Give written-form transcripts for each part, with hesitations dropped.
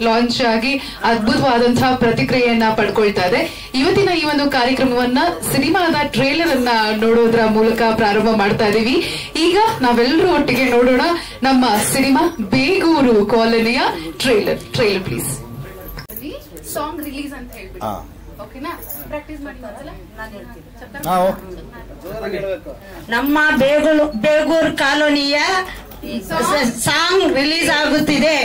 Launch ಆಗಿ ಅದ್ಭುತವಾದಂತಹ ಪ್ರತಿಕ್ರಿಯೆಯನ್ನ ಪಡ್ಕೊಳ್ತಾ ಇದೆ. ಇವತ್ತಿನ ಈ ಒಂದು ಕಾರ್ಯಕ್ರಮವನ್ನ ಸಿನಿಮಾದ ಟ್ರೇಲರ್ ಅನ್ನ ನೋಡೋದ್ರ ಮೂಲಕ ಪ್ರಾರಂಭ ಮಾಡ್ತಾ ಇದೀವಿ. ಈಗ ನಾವೆಲ್ಲರೂ ಒಟ್ಟಿಗೆ ನೋಡೋಣ ನಮ್ಮ ಸಿನಿಮಾ ಬೇಗೂರು ಕಾಲೋನಿಯ ಟ್ರೇಲರ್ ಪ್ಲೀಸ್. ಸಾಂಗ್ ರಿಲೀಸ್ ಅಂತ ಹೇಳ್ಬಿಟ್ಟು ಓಕೆನಾ, ಪ್ರಾಕ್ಟೀಸ್ ಮಾಡಿ ನಮ್ಮ ಬೇಗೂರು ಕಾಲೋನಿಯ ಸಾಂಗ್ ರಿಲೀಸ್ ಆಗುತ್ತಿದೆ.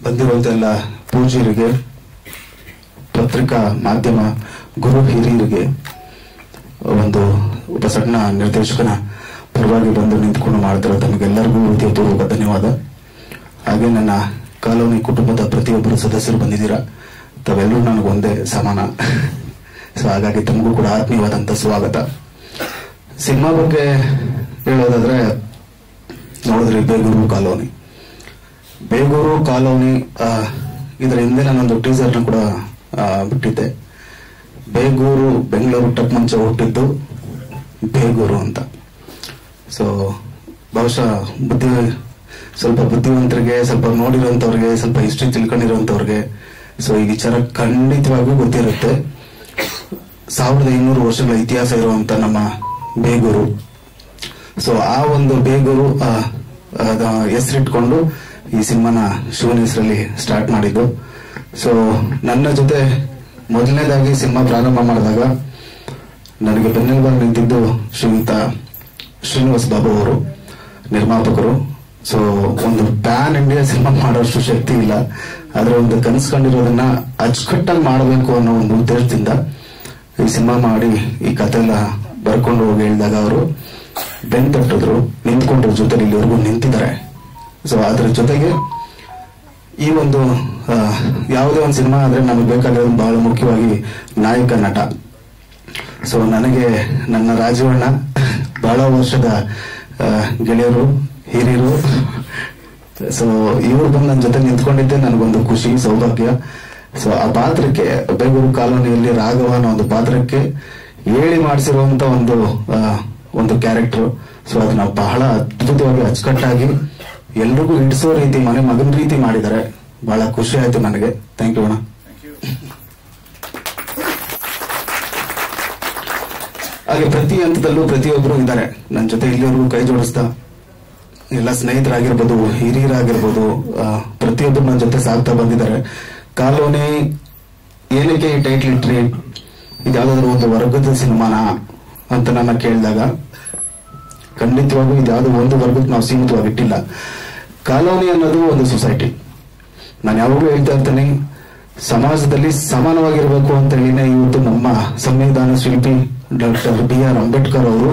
ಬಂದಿರುವಂತೆಲ್ಲ ಪೂಜ್ಯರಿಗೆ, ಪತ್ರಿಕಾ ಮಾಧ್ಯಮ ಗುರು ಹಿರಿಯರಿಗೆ, ಒಂದು ಒಬ್ಬ ಸಣ್ಣ ನಿರ್ದೇಶಕನ ಪರವಾಗಿ ಬಂದು ನಿಂತ್ಕೊಂಡು ಮಾಡ್ತಿರೋ ತಮಗೆಲ್ಲರಿಗೂ ಹೃದಯಪೂರ್ವಕ ಧನ್ಯವಾದ. ಹಾಗೆ ನನ್ನ ಕಾಲೋನಿ ಕುಟುಂಬದ ಪ್ರತಿಯೊಬ್ಬರು ಸದಸ್ಯರು ಬಂದಿದ್ದೀರಾ. ತಾವೆಲ್ಲರೂ ನನಗೊಂದೇ ಸಮಾನ. ಸೊ ಹಾಗಾಗಿ ತಮಗೂ ಕೂಡ ಆತ್ಮೀಯವಾದಂತ ಸ್ವಾಗತ. ಸಿನಿಮಾ ಬಗ್ಗೆ ಹೇಳೋದಾದ್ರೆ, ನೋಡಿದ್ರಿ ಬೇಗೂರು ಕಾಲೋನಿ ಇದರ ಹಿಂದೆ ನಾನೊಂದು ಟೀಸರ್ನ ಕೂಡ ಬಿಟ್ಟಿದ್ದೆ. ಬೇಗೂರು ಬೆಂಗಳೂರು ಟಕ್ ಮುಂಚೆ ಹುಟ್ಟಿದ್ದು ಬೇಗೂರು ಅಂತ. ಸೊ ಬಹುಶಃ ಸ್ವಲ್ಪ ಬುದ್ಧಿವಂತರಿಗೆ, ಸ್ವಲ್ಪ ನೋಡಿರೋಂಥವ್ರಿಗೆ, ಸ್ವಲ್ಪ ಹಿಸ್ಟ್ರಿ ತಿಳ್ಕೊಂಡಿರೋಂಥವ್ರಿಗೆ ಸೊ ಈ ವಿಚಾರ ಖಂಡಿತವಾಗಿಯೂ ಗೊತ್ತಿರುತ್ತೆ. 1200 ವರ್ಷಗಳ ಇತಿಹಾಸ ಇರುವಂತ ನಮ್ಮ ಬೇಗೂರು. ಸೊ ಆ ಒಂದು ಬೇಗೂರು ಹೆಸರಿಟ್ಕೊಂಡು ಈ ಸಿನಿಮಾನ ಶಿವನ ಹೆಸರಲ್ಲಿ ಸ್ಟಾರ್ಟ್ ಮಾಡಿದ್ದು. ಸೊ ನನ್ನ ಜೊತೆ ಮೊದಲನೇದಾಗಿ ಸಿನಿಮಾ ಪ್ರಾರಂಭ ಮಾಡಿದಾಗ ನನಗೆ ಬೆನ್ನೆಲುಬಾಗಿ ನಿಂತಿದ್ದು ಶ್ರೀನಿವಾಸ್ ಬಾಬು ಅವರು, ನಿರ್ಮಾಪಕರು. ಸೊ ಒಂದು ಪ್ಯಾನ್ ಇಂಡಿಯಾ ಸಿನಿಮಾ ಮಾಡೋಷ್ಟು ಶಕ್ತಿ ಇಲ್ಲ, ಆದ್ರೆ ಒಂದು ಕನಸ್ಕೊಂಡಿರೋದನ್ನ ಅಚ್ಚುಕಟ್ಟಾಗಿ ಮಾಡಬೇಕು ಅನ್ನೋ ಒಂದು ಉದ್ದೇಶದಿಂದ ಈ ಸಿನಿಮಾ ಮಾಡಿ ಈ ಕಥೆ ಎಲ್ಲ ಬರ್ಕೊಂಡು ಹೋಗಿ ಹೇಳಿದಾಗ ಅವರು ಬೆನ್ ತಟ್ಟಿದ್ರು, ನಿಂತ್ಕೊಂಡ್ರ ಜೊತೆ ಇಲ್ಲಿವರೆಗೂ ನಿಂತಿದ್ದಾರೆ. ಸೊ ಅದ್ರ ಜೊತೆಗೆ ಈ ಒಂದು ಯಾವುದೇ ಒಂದು ಸಿನಿಮಾ ಆದ್ರೆ ನಮಗೆ ಬೇಕಾಗಿರೋದು ಬಹಳ ಮುಖ್ಯವಾಗಿ ನಾಯಕ ನಟ. ಸೊ ನನಗೆ ನನ್ನ ರಾಜವಣ್ಣ ಬಹಳ ವರ್ಷದ ಗೆಳೆಯರು, ಹಿರಿಯರು. ಸೊ ಇವರು ಬಂದು ನನ್ನ ಜೊತೆ ನಿಂತ್ಕೊಂಡಿದ್ದೆ ನನಗೊಂದು ಖುಷಿ, ಸೌಭಾಗ್ಯ. ಸೊ ಆ ಪಾತ್ರಕ್ಕೆ, ಬೇಗೂರು ಕಾಲೋನಿಯಲ್ಲಿ ರಾಘವ ಅನ್ನೋ ಒಂದು ಪಾತ್ರಕ್ಕೆ ಹೇಳಿ ಮಾಡಿಸಿರುವಂತ ಒಂದು ಕ್ಯಾರೆಕ್ಟರ್. ಸೊ ಅದನ್ನ ಬಹಳ ಅದ್ಭುತವಾಗಿ ಅಚ್ಚುಕಟ್ಟಾಗಿ ಎಲ್ರಿಗೂ ಹಿಡಿಸೋ ರೀತಿ, ಮನೆ ಮಗನ ರೀತಿ ಮಾಡಿದ್ದಾರೆ. ಬಹಳ ಖುಷಿ ಆಯ್ತು ನನಗೆ. ಥ್ಯಾಂಕ್ ಯು ಅಣ್ಣ. ಹಾಗೆ ಪ್ರತಿ ಹಂತದಲ್ಲೂ ಪ್ರತಿಯೊಬ್ಬರು ಇದ್ದಾರೆ ನನ್ನ ಜೊತೆ, ಇಲ್ಲಿವರೆಗೂ ಕೈ ಜೋಡಿಸ್ತಾ ಎಲ್ಲ ಸ್ನೇಹಿತರಾಗಿರ್ಬೋದು, ಹಿರಿಯರಾಗಿರ್ಬೋದು, ಪ್ರತಿಯೊಬ್ಬರು ನನ್ನ ಜೊತೆ ಸಾಗ್ತಾ ಬಂದಿದ್ದಾರೆ. ಕಾಲೋನಿ ಏನಕ್ಕೆ ಈ ಟೈಟ್ಲ್ ಇಟ್ರಿ, ಇದು ಯಾವ್ದಾದ್ರು ಒಂದು ವರ್ಗದ ಸಿನಿಮಾನ ಅಂತ ನನ್ನ ಕೇಳಿದಾಗ ಖಂಡಿತವಾಗೂ ಇದ್ಯಾವುದೋ ಒಂದು ವರ್ಗಕ್ಕೆ ನಾವು ಸೀಮಿತವಾಗಿಟ್ಟಿಲ್ಲ. ಕಾಲೋನಿ ಅನ್ನೋದು ಒಂದು ಸೊಸೈಟಿ. ನಾನು ಯಾವಾಗಲೂ ಹೇಳ್ತಾ ಇರ್ತೇನೆ, ಸಮಾಜದಲ್ಲಿ ಸಮಾನವಾಗಿರ್ಬೇಕು ಅಂತ ಹೇಳಿನೇ ಇವತ್ತು ನಮ್ಮ ಸಂವಿಧಾನ ಶಿಲ್ಪಿ ಡಾಕ್ಟರ್ BR ಅಂಬೇಡ್ಕರ್ ಅವರು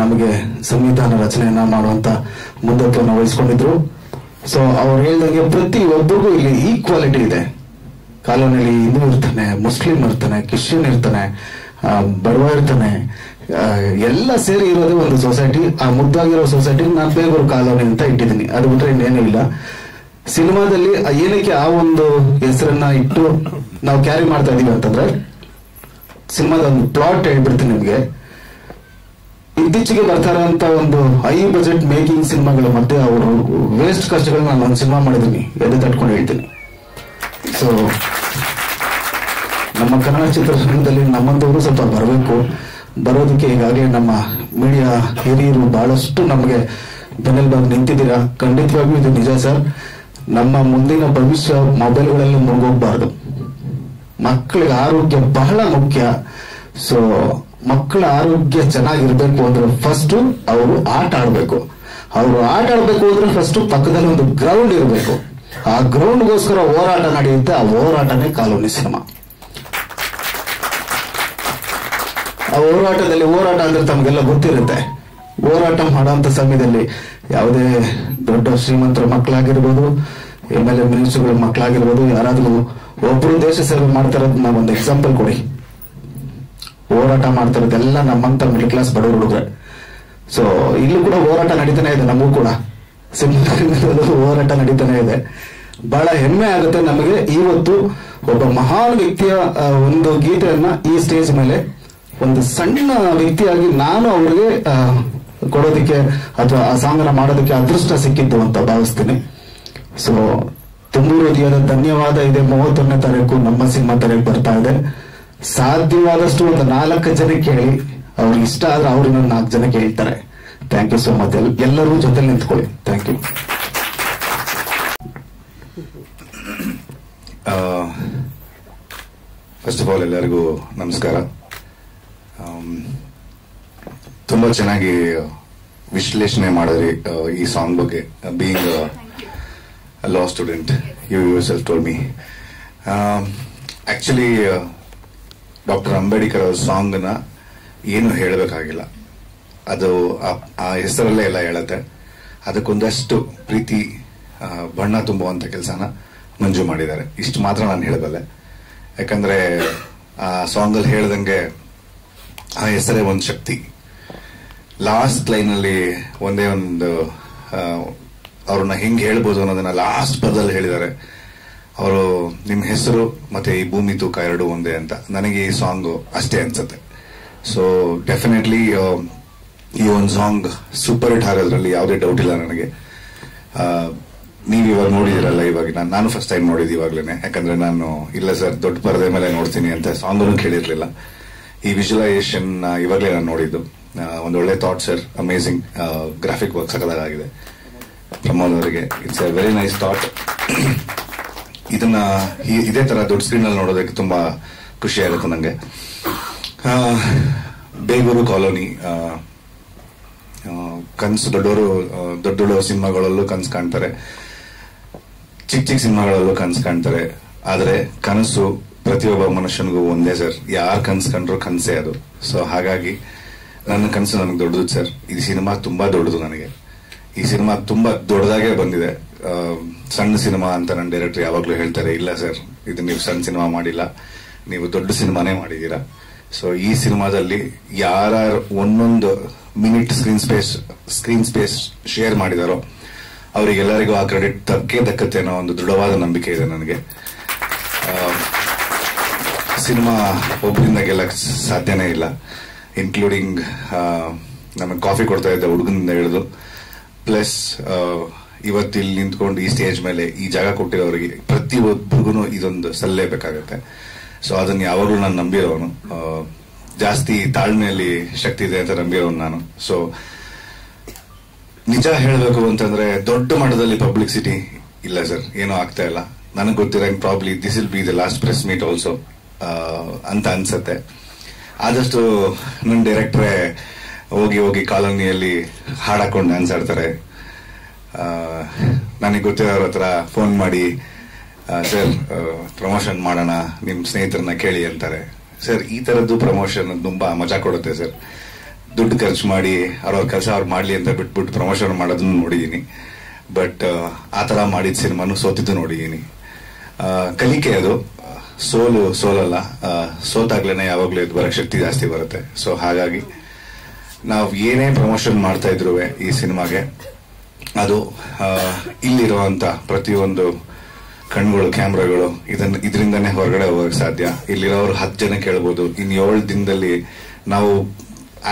ನಮಗೆ ಸಂವಿಧಾನ ರಚನೆಯನ್ನ ಮಾಡುವಂತ ಮುಂದತ್ವವನ್ನು ವಹಿಸ್ಕೊಂಡಿದ್ರು. ಸೊ ಅವ್ರು ಹೇಳ್ದಂಗೆ ಪ್ರತಿಯೊಬ್ಬರಿಗೂ ಇಲ್ಲಿ ಈಕ್ವಾಲಿಟಿ ಇದೆ. ಕಾಲೋನಿಯಲ್ಲಿ ಹಿಂದೂ ಇರ್ತಾನೆ, ಮುಸ್ಲಿಂ ಇರ್ತಾನೆ, ಕ್ರಿಶ್ಚಿಯನ್ ಇರ್ತಾನೆ, ಬಡವ ಇರ್ತಾನೆ, ಎಲ್ಲ ಸೇರಿ ಇರೋದೇ ಒಂದು ಸೊಸೈಟಿ. ಆ ಮುದ್ದಾಗಿರೋ ಸೊಸೈಟಿ ನಾನು ಬೇಗೂರು ಕಾಲೋನಿ ಅಂತ ಇಟ್ಟಿದ್ದೀನಿ. ಅದು ಬಿಟ್ರೆ ಇನ್ನೇನು ಇಲ್ಲ. ಸಿನಿಮಾದಲ್ಲಿ ಏನಕ್ಕೆ ಆ ಒಂದು ಹೆಸರನ್ನ ಇಟ್ಟು ನಾವು ಕ್ಯಾರಿ ಮಾಡ್ತಾ ಇದೀವಿ ಅಂತಂದ್ರೆ, ಸಿನಿಮಾದ ಒಂದು ಪ್ಲಾಟ್ ಹೇಳ್ಬಿಡ್ತೀನಿ ನಿಮ್ಗೆ. ಇತ್ತೀಚೆಗೆ ಬರ್ತಾ ಇರೋಂತ ಒಂದು ಹೈ ಬಜೆಟ್ ಮೇಕಿಂಗ್ ಸಿನಿಮಾಗಳ ಮಧ್ಯೆ ಅವರು ವೇಸ್ಟ್ ಖರ್ಚುಗಳನ್ನ ನಾನು ಒಂದು ಸಿನಿಮಾ ಮಾಡಿದ್ದೀನಿ, ಎದೆ ತಟ್ಕೊಂಡು ಹೇಳ್ತೀನಿ. ಸೊ ನಮ್ಮ ಕನ್ನಡ ಚಿತ್ರರಂಗದಲ್ಲಿ ನಮ್ಮಂತವರು ಸ್ವಲ್ಪ ಬರೋದಕ್ಕೆ ಈಗಾಗಲೇ ನಮ್ಮ ಮೀಡಿಯಾ ಹಿರಿಯರು ಬಹಳಷ್ಟು ನಮಗೆ ಬೆನ್ನೆಲುಬಾಗಿ ನಿಂತಿದ್ದೀರಾ. ಖಂಡಿತವಾಗಿಯೂ ಇದು ನಿಜ ಸರ್. ನಮ್ಮ ಮುಂದಿನ ಭವಿಷ್ಯ ಮೊಬೈಲ್ಗಳಲ್ಲಿ ಮುಳುಗೋಗ್ಬಾರ್ದು. ಮಕ್ಕಳಿಗೆ ಆರೋಗ್ಯ ಬಹಳ ಮುಖ್ಯ. ಸೊ ಮಕ್ಕಳ ಆರೋಗ್ಯ ಚೆನ್ನಾಗಿರ್ಬೇಕು ಅಂದ್ರೆ ಫಸ್ಟ್ ಅವರು ಆಟ ಆಡ್ಬೇಕು. ಅವರು ಆಟ ಆಡ್ಬೇಕು ಅಂದ್ರೆ ಫಸ್ಟ್ ಪಕ್ಕದಲ್ಲಿ ಒಂದು ಗ್ರೌಂಡ್ ಇರಬೇಕು. ಆ ಗ್ರೌಂಡ್ಗೋಸ್ಕರ ಹೋರಾಟ ನಡೆಯುತ್ತೆ. ಆ ಹೋರಾಟನೇ ಕಾಲೋನಿ ಸಿನಿಮಾ. ಆ ಹೋರಾಟ ಅಂದ್ರೆ ತಮಗೆಲ್ಲ ಗೊತ್ತಿರುತ್ತೆ. ಹೋರಾಟ ಮಾಡೋಂಥ ಸಮಯದಲ್ಲಿ ಯಾವುದೇ ದೊಡ್ಡ ಶ್ರೀಮಂತರ ಮಕ್ಕಳಾಗಿರ್ಬೋದು, MLA ಮಿನಿಸ್ಟರ್ಗಳ ಮಕ್ಕಳಾಗಿರ್ಬೋದು, ಯಾರಾದ್ರೂ ಒಬ್ರು ದೇಶ ಸೇವೆ ಮಾಡ್ತಾರದ್ ನಾವು ಒಂದು ಎಕ್ಸಾಂಪಲ್ ಕೊಡಿ. ಹೋರಾಟ ಮಾಡ್ತಾರದೆಲ್ಲ ನಮ್ಮಂತ ಮಿಡಲ್ ಕ್ಲಾಸ್ ಬಡವರು ಹುಡುಗ್ರೆ. ಸೊ ಇಲ್ಲೂ ಕೂಡ ಹೋರಾಟ ನಡೀತಾನೆ ಇದೆ. ನಮಗೂ ಕೂಡ ಹೋರಾಟ ನಡೀತಾನೆ ಇದೆ. ಬಹಳ ಹೆಮ್ಮೆ ಆಗುತ್ತೆ ನಮಗೆ. ಇವತ್ತು ಒಬ್ಬ ಮಹಾನ್ ವ್ಯಕ್ತಿಯ ಒಂದು ಗೀತೆಯನ್ನ ಈ ಸ್ಟೇಜ್ ಮೇಲೆ ಒಂದು ಸಣ್ಣ ವ್ಯಕ್ತಿಯಾಗಿ ನಾನು ಅವರಿಗೆ ಕೊಡೋದಕ್ಕೆ ಅಥವಾ ಆ ಸಾಂಗ್ನ ಮಾಡೋದಕ್ಕೆ ಅದೃಷ್ಟ ಸಿಕ್ಕಿದ್ದು ಅಂತ ಭಾವಿಸ್ತೀನಿ. ಸೊ ತುಂಬು ಹೃದಯದ ಧನ್ಯವಾದ ಇದೆ. 31ನೇ ತಾರೀಕು ನಮ್ಮ ಸಿನಿಮಾ ತೆರೆಗೆ ಬರ್ತಾ ಇದೆ. ಸಾಧ್ಯವಾದಷ್ಟು ಒಂದು 4 ಜನಕ್ಕೆ ಹೇಳಿ, ಅವ್ರಿಗೆ ಇಷ್ಟ ಆದ್ರೆ ಅವ್ರು ಇನ್ನೊಂದು 4 ಜನಕ್ಕೆ ಹೇಳ್ತಾರೆ. Thank you so much. ಎಲ್ಲರೂ ಜೊತೆ ನಿಂತ್ಕೊಳ್ಳಿ. Thank you. First of all ಎಲ್ಲರಿಗೂ ನಮಸ್ಕಾರ. ತುಂಬಾ ಚೆನ್ನಾಗಿ ವಿಶ್ಲೇಷಣೆ ಮಾಡಿದ್ರಿ ಈ ಸಾಂಗ್ ಬಗ್ಗೆ. Being law student, yourself told me. Actually doctor Ambedkar ಅವ್ರ ಸಾಂಗ್ ನ ಏನು ಹೇಳಬೇಕಾಗಿಲ್ಲ, ಅದು ಆ ಹೆಸರಲ್ಲೇ ಎಲ್ಲ ಹೇಳುತ್ತೆ. ಅದಕ್ಕೊಂದಷ್ಟು ಪ್ರೀತಿ ಬಣ್ಣ ತುಂಬುವಂತ ಕೆಲಸನ ಮಂಜು ಮಾಡಿದ್ದಾರೆ. ಇಷ್ಟು ಮಾತ್ರ ನಾನು ಹೇಳಬಲ್ಲೆ. ಯಾಕಂದ್ರೆ ಆ ಸಾಂಗ್ ಅಲ್ಲಿ ಹೇಳ್ದಂಗೆ ಆ ಹೆಸರೇ ಒಂದು ಶಕ್ತಿ. ಲಾಸ್ಟ್ ಲೈನ್ ಅಲ್ಲಿ ಒಂದೇ ಒಂದು ಅವ್ರನ್ನ ಹೆಂಗ್ ಹೇಳ್ಬೋದು ಅನ್ನೋದನ್ನ ಲಾಸ್ಟ್ ಪದದಲ್ಲಿ ಹೇಳಿದ್ದಾರೆ. ಅವರು ನಿಮ್ಮ ಹೆಸರು ಮತ್ತೆ ಈ ಭೂಮಿ ತೂಕ 2 ಒಂದೇ ಅಂತ. ನನಗೆ ಈ ಸಾಂಗ್ ಅಷ್ಟೇ ಅನ್ಸುತ್ತೆ. ಸೊ ಡೆಫಿನೆಟ್ಲಿ ಈ ಒಂದು ಸಾಂಗ್ ಸೂಪರ್ ಹಿಟ್ ಆಗೋದ್ರಲ್ಲಿ ಯಾವುದೇ ಡೌಟ್ ಇಲ್ಲ ನನಗೆ. ನೀವು ಇವಾಗ ನೋಡಿದಿರಲ್ಲ, ಇವಾಗ ನಾನು ಫಸ್ಟ್ ಟೈಮ್ ನೋಡಿದ್ದು ಇವಾಗ್ಲೇನೆ. ಯಾಕಂದ್ರೆ ನಾನು ಇಲ್ಲ ಸರ್ ದೊಡ್ಡ ಪರದೆ ಮೇಲೆ ನೋಡ್ತೀನಿ ಅಂತ ಸಾಂಗ್ ಕೇಳಿರ್ಲಿಲ್ಲ. ಈ ವಿಜುವಲೈಸೇಷನ್ ಇವಾಗಲೇ ನಾನು ನೋಡಿದ್ದು. ಒಂದು ಒಳ್ಳೆ thought sir, amazing graphic work ಸಕಲಾಗಿದೆ ಪ್ರಮೋದ್ ಅವರಿಗೆ. It's a very nice thought. ಇದನ್ನ ಇದೇ ತರ ದೊಡ್ಡ ಸ್ಕ್ರೀನ್ ಅಲ್ಲಿ ನೋಡೋದಕ್ಕೆ ತುಂಬಾ ಖುಷಿ ಆಗುತ್ತೆ ನಂಗೆ. ಬೇಗೂರು ಕಾಲೋನಿ ಕನಸು ದೊಡ್ಡ ಸಿನಿಮಾಗಳಲ್ಲೂ ಕನಸು ಕಾಣ್ತಾರೆ, ಚಿಕ್ಕ ಸಿನಿಮಾಗಳಲ್ಲೂ ಕನಸು ಕಾಣ್ತಾರೆ. ಆದ್ರೆ ಕನಸು ಪ್ರತಿಯೊಬ್ಬ ಮನುಷ್ಯನಿಗೂ ಒಂದೇ ಸರ್. ಯಾರು ಕನಸು ಕಂಡ್ರು ಕನಸೇ ಅದು. ಸೊ ಹಾಗಾಗಿ ನನ್ನ ಕನಸು ನನಗೆ ದೊಡ್ಡದು ಸರ್. ಈ ಸಿನಿಮಾ ತುಂಬಾ ದೊಡ್ಡದು ನನಗೆ. ಈ ಸಿನಿಮಾ ತುಂಬಾ ದೊಡ್ಡದಾಗೆ ಬಂದಿದೆ. ಸಣ್ಣ ಸಿನಿಮಾ ಅಂತ ನನ್ನ ಡೈರೆಕ್ಟರ್ ಯಾವಾಗ್ಲೂ ಹೇಳ್ತಾರೆ, ಇಲ್ಲ ಸರ್ ಇದು ನೀವು ಸಣ್ಣ ಸಿನಿಮಾ ಮಾಡಿಲ್ಲ, ನೀವು ದೊಡ್ಡ ಸಿನಿಮಾನೇ ಮಾಡಿದೀರಾ. ಸೊ ಈ ಸಿನಿಮಾದಲ್ಲಿ ಯಾರು ಒಂದೊಂದು ಮಿನಿಟ್ ಸ್ಕ್ರೀನ್ ಸ್ಪೇಸ್ ಶೇರ್ ಮಾಡಿದಾರೋ ಅವರಿಗೆಲ್ಲರಿಗೂ ಆ ಕ್ರೆಡಿಟ್ ದಕ್ಕತ್ತೆ ಅನ್ನೋ ಒಂದು ದೃಢವಾದ ನಂಬಿಕೆ ಇದೆ ನನಗೆ. ಸಿನಿಮಾ ಒಬ್ಬರಿಂದ ಗೆಲ್ಲಕ್ ಸಾಧ್ಯನೇ ಇಲ್ಲ, ಇನ್ಕ್ಲೂಡಿಂಗ್ ನಮಗೆ ಕಾಫಿ ಕೊಡ್ತಾ ಇದ್ದ ಹುಡುಗನಿಂದ ಹಿಡಿದು ಪ್ಲಸ್ ಇವತ್ತು ಇಲ್ಲಿ ನಿಂತ್ಕೊಂಡು ಈ ಸ್ಟೇಜ್ ಮೇಲೆ ಈ ಜಾಗ ಕೊಟ್ಟಿರೋರಿಗೆ ಪ್ರತಿಯೊಬ್ಬರಿಗೂ ಇದೊಂದು ಸಲ್ಲೇಬೇಕಾಗತ್ತೆ. ಸೊ ಅದನ್ನ ಯಾವಾಗಲೂ ನಾನು ನಂಬಿರೋನು. ಜಾಸ್ತಿ ತಾಳ್ಮೆಯಲ್ಲಿ ಶಕ್ತಿ ಇದೆ ಅಂತ ನಂಬಿರೋನು ನಾನು. ಸೊ ನಿಜ ಹೇಳಬೇಕು ಅಂತಂದ್ರೆ ದೊಡ್ಡ ಮಟ್ಟದಲ್ಲಿ ಪಬ್ಲಿಸಿಟಿ ಇಲ್ಲ ಸರ್, ಏನೂ ಆಗ್ತಾ ಇಲ್ಲ. ನನಗೆ ಗೊತ್ತಿರಂಗೆ probably this will be the last press meet also ಅಂತ ಅನ್ಸತ್ತೆ. ಆದಷ್ಟು ನನ್ನ ಡೈರೆಕ್ಟ್ರೇ ಹೋಗಿ ಕಾಲೋನಿಯಲ್ಲಿ ಹಾಡಾಕೊಂಡು ಡ್ಯಾನ್ಸ್ ಆಡ್ತಾರೆ. ನನಗೆ ಗೊತ್ತಿರೋರ ಹತ್ರ ಫೋನ್ ಮಾಡಿ ಸರ್ ಪ್ರಮೋಷನ್ ಮಾಡೋಣ, ನಿಮ್ ಸ್ನೇಹಿತರನ್ನ ಕೇಳಿ ಅಂತಾರೆ. ಸರ್ ಈ ತರದ್ದು ಪ್ರಮೋಷನ್ ತುಂಬಾ ಮಜಾ ಕೊಡುತ್ತೆ ಸರ್. ದುಡ್ಡು ಖರ್ಚು ಮಾಡಿ ಅವ್ರವ್ರ ಕೆಲಸ ಅವ್ರು ಮಾಡ್ಲಿ ಅಂತ ಬಿಟ್ಬಿಟ್ಟು ಪ್ರಮೋಷನ್ ಮಾಡೋದನ್ನು ನೋಡಿದೀನಿ. ಬಟ್ ಆ ತರ ಮಾಡಿದ ಸಿನಿಮಾನು ಸೋತಿದ್ದು ನೋಡಿದೀನಿ. ಕಲಿಕೆ ಅದು. ಸೋಲಲ್ಲ, ಸೋತಾಗ್ಲೇನೆ ಯಾವಾಗ್ಲೂ ಇದು ಬರಕ್ ಶಕ್ತಿ ಜಾಸ್ತಿ ಬರುತ್ತೆ. ಸೊ ಹಾಗಾಗಿ ನಾವು ಏನೇ ಪ್ರಮೋಷನ್ ಮಾಡ್ತಾ ಇದ್ರು ಈ ಸಿನಿಮಾಗೆ ಅದು ಇಲ್ಲಿರುವಂತ ಪ್ರತಿಯೊಂದು ಕಣ್ಗಳು, ಕ್ಯಾಮ್ರಾಗಳು ಇದರಿಂದಾನೇ ಹೊರಗಡೆ ಹೋಗಕ್ ಸಾಧ್ಯ. ಇಲ್ಲಿರೋರು 10 ಜನ ಕೇಳ್ಬೋದು. ಇನ್ನು 7 ದಿನದಲ್ಲಿ ನಾವು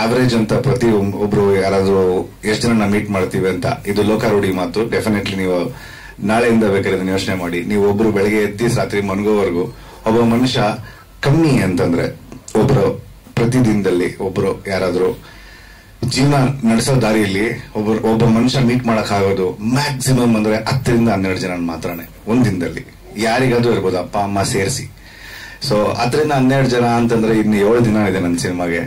ಆವರೇಜ್ ಅಂತ ಪ್ರತಿ ಒಬ್ರು ಯಾರಾದ್ರೂ ಎಷ್ಟು ಜನ ಮೀಟ್ ಮಾಡ್ತೀವಿ ಅಂತ. ಇದು ಲೋಕಾರೂಢಿ ಮಾತು. ಡೆಫಿನೆಟ್ಲಿ ನೀವು ನಾಳೆಯಿಂದ ಬೇಕಾದ್ರೆ ಇದನ್ನ ಯೋಚನೆ ಮಾಡಿ. ನೀವು ಒಬ್ರು ಬೆಳಗ್ಗೆ ಎದ್ದಿ ರಾತ್ರಿ ಮನ್ಗೋವರೆಗೂ ಒಬ್ಬ ಮನುಷ್ಯ ಕಮ್ಮಿ ಅಂತಂದ್ರೆ ಪ್ರತಿದಿನದಲ್ಲಿ ಒಬ್ರು ಯಾರಾದ್ರೂ ಜೀವನ ನಡೆಸೋ ದಾರಿಯಲ್ಲಿ ಒಬ್ಬ ಮನುಷ್ಯ ಮೀಟ್ ಮಾಡಕ್ ಆಗೋದು ಮ್ಯಾಕ್ಸಿಮಮ್ ಅಂದ್ರೆ 10 ರಿಂದ 12 ಜನ ಮಾತ್ರನೇ ಒಂದ್ ದಿನದಲ್ಲಿ. ಯಾರಿಗಾದ್ರೂ ಇರ್ಬೋದು, ಅಪ್ಪ ಅಮ್ಮ ಸೇರಿಸಿ. ಸೊ 10 ರಿಂದ 12 ಜನ ಅಂತಂದ್ರೆ ಇನ್ನು 7 ದಿನ ಇದೆ ನನ್ನ ಸಿನಿಮಾಗೆ.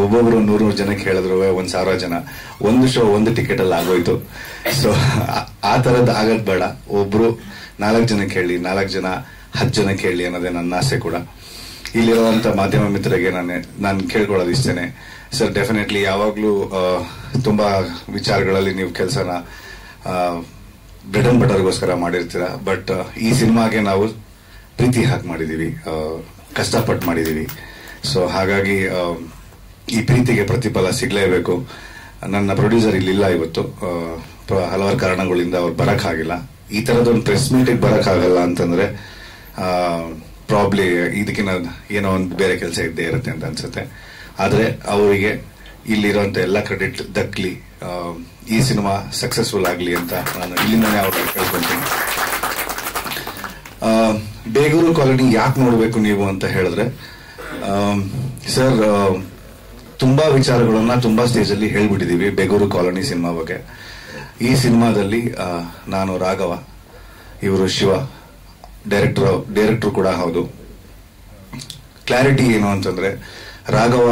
ಒಬ್ಬೊಬ್ರು 100 ಜನಕ್ಕೆ ಹೇಳಿದ್ರು 1,000 ಜನ. ಒಂದು ಶೋ ಒಂದು ಟಿಕೆಟ್ ಅಲ್ಲಿ ಆಗೋಯ್ತು. ಸೊ ಆ ತರದ್ ಆಗದ್ ಬೇಡ. ಒಬ್ರು 4 ಜನಕ್ಕೆ ಹೇಳಿ, 4 ಜನ 10 ಜನಕ್ಕೆ ಹೇಳಿ ಅನ್ನೋದೇ ನನ್ನ ಆಸೆ ಕೂಡ. ಇಲ್ಲಿರುವಂತ ಮಾಧ್ಯಮ ಮಿತ್ರರಿಗೆ ನಾನು ಕೇಳ್ಕೊಳ್ಳೋದು ಇಷ್ಟೇನೆ ಸರ್. ಡೆಫಿನೆಟ್ಲಿ ಯಾವಾಗ್ಲೂ ತುಂಬಾ ವಿಚಾರಗಳಲ್ಲಿ ನೀವು ಕೆಲಸನ ಬ್ರೆಡ್ ಅಂಡ್ ಬಟರ್ಗೋಸ್ಕರ ಮಾಡಿರ್ತೀರಾ. ಬಟ್ ಈ ಸಿನಿಮಾಗೆ ನಾವು ಪ್ರೀತಿ ಹಾಕಿ ಮಾಡಿದೀವಿ, ಕಷ್ಟಪಟ್ಟು ಮಾಡಿದೀವಿ. ಸೊ ಹಾಗಾಗಿ ಈ ಪ್ರೀತಿಗೆ ಪ್ರತಿಫಲ ಸಿಗ್ಲೇಬೇಕು. ನನ್ನ ಪ್ರೊಡ್ಯೂಸರ್ ಇಲ್ಲಿಲ್ಲ ಇವತ್ತು, ಹಲವಾರು ಕಾರಣಗಳಿಂದ ಅವ್ರು ಬರಕ್ ಆಗಿಲ್ಲ. ಈ ತರದೊಂದು ಪ್ರೆಸ್ ಮೀಟಿಗೆ ಬರಕ್ ಆಗಲ್ಲ ಅಂತಂದ್ರೆ ಪ್ರಾಬ್ಲಿ ಇದಕ್ಕಿಂತ ಏನೋ ಒಂದು ಬೇರೆ ಕೆಲಸ ಇದ್ದೇ ಇರುತ್ತೆ ಅಂತ ಅನ್ಸುತ್ತೆ. ಆದ್ರೆ ಅವರಿಗೆ ಇಲ್ಲಿರುವಂತ ಎಲ್ಲ ಕ್ರೆಡಿಟ್ ದಕ್ಕಲಿ, ಈ ಸಿನಿಮಾ ಸಕ್ಸಸ್ಫುಲ್ ಆಗಲಿ ಅಂತ ನಾನು ಇಲ್ಲಿಂದನೇ ಅವ್ರ ಕೇಳ್ಕೊಂತೀನಿ. ಬೇಗೂರು ಕಾಲೋನಿ ಯಾಕೆ ನೋಡಬೇಕು ನೀವು ಅಂತ ಹೇಳಿದ್ರೆ, ಸರ್ ತುಂಬಾ ವಿಚಾರಗಳನ್ನ ತುಂಬಾ ಸ್ಟೇಜ್ ಅಲ್ಲಿ ಹೇಳ್ಬಿಟ್ಟಿದೀವಿ ಬೇಗೂರು ಕಾಲೋನಿ ಸಿನಿಮಾ ಬಗ್ಗೆ. ಈ ಸಿನಿಮಾದಲ್ಲಿ ನಾನು ರಾಘವ, ಇವರು ಶಿವ, ಡೈರೆಕ್ಟರ್ ಕೂಡ ಹೌದು. ಕ್ಲಾರಿಟಿ ಏನು ಅಂತಂದ್ರೆ, ರಾಘವ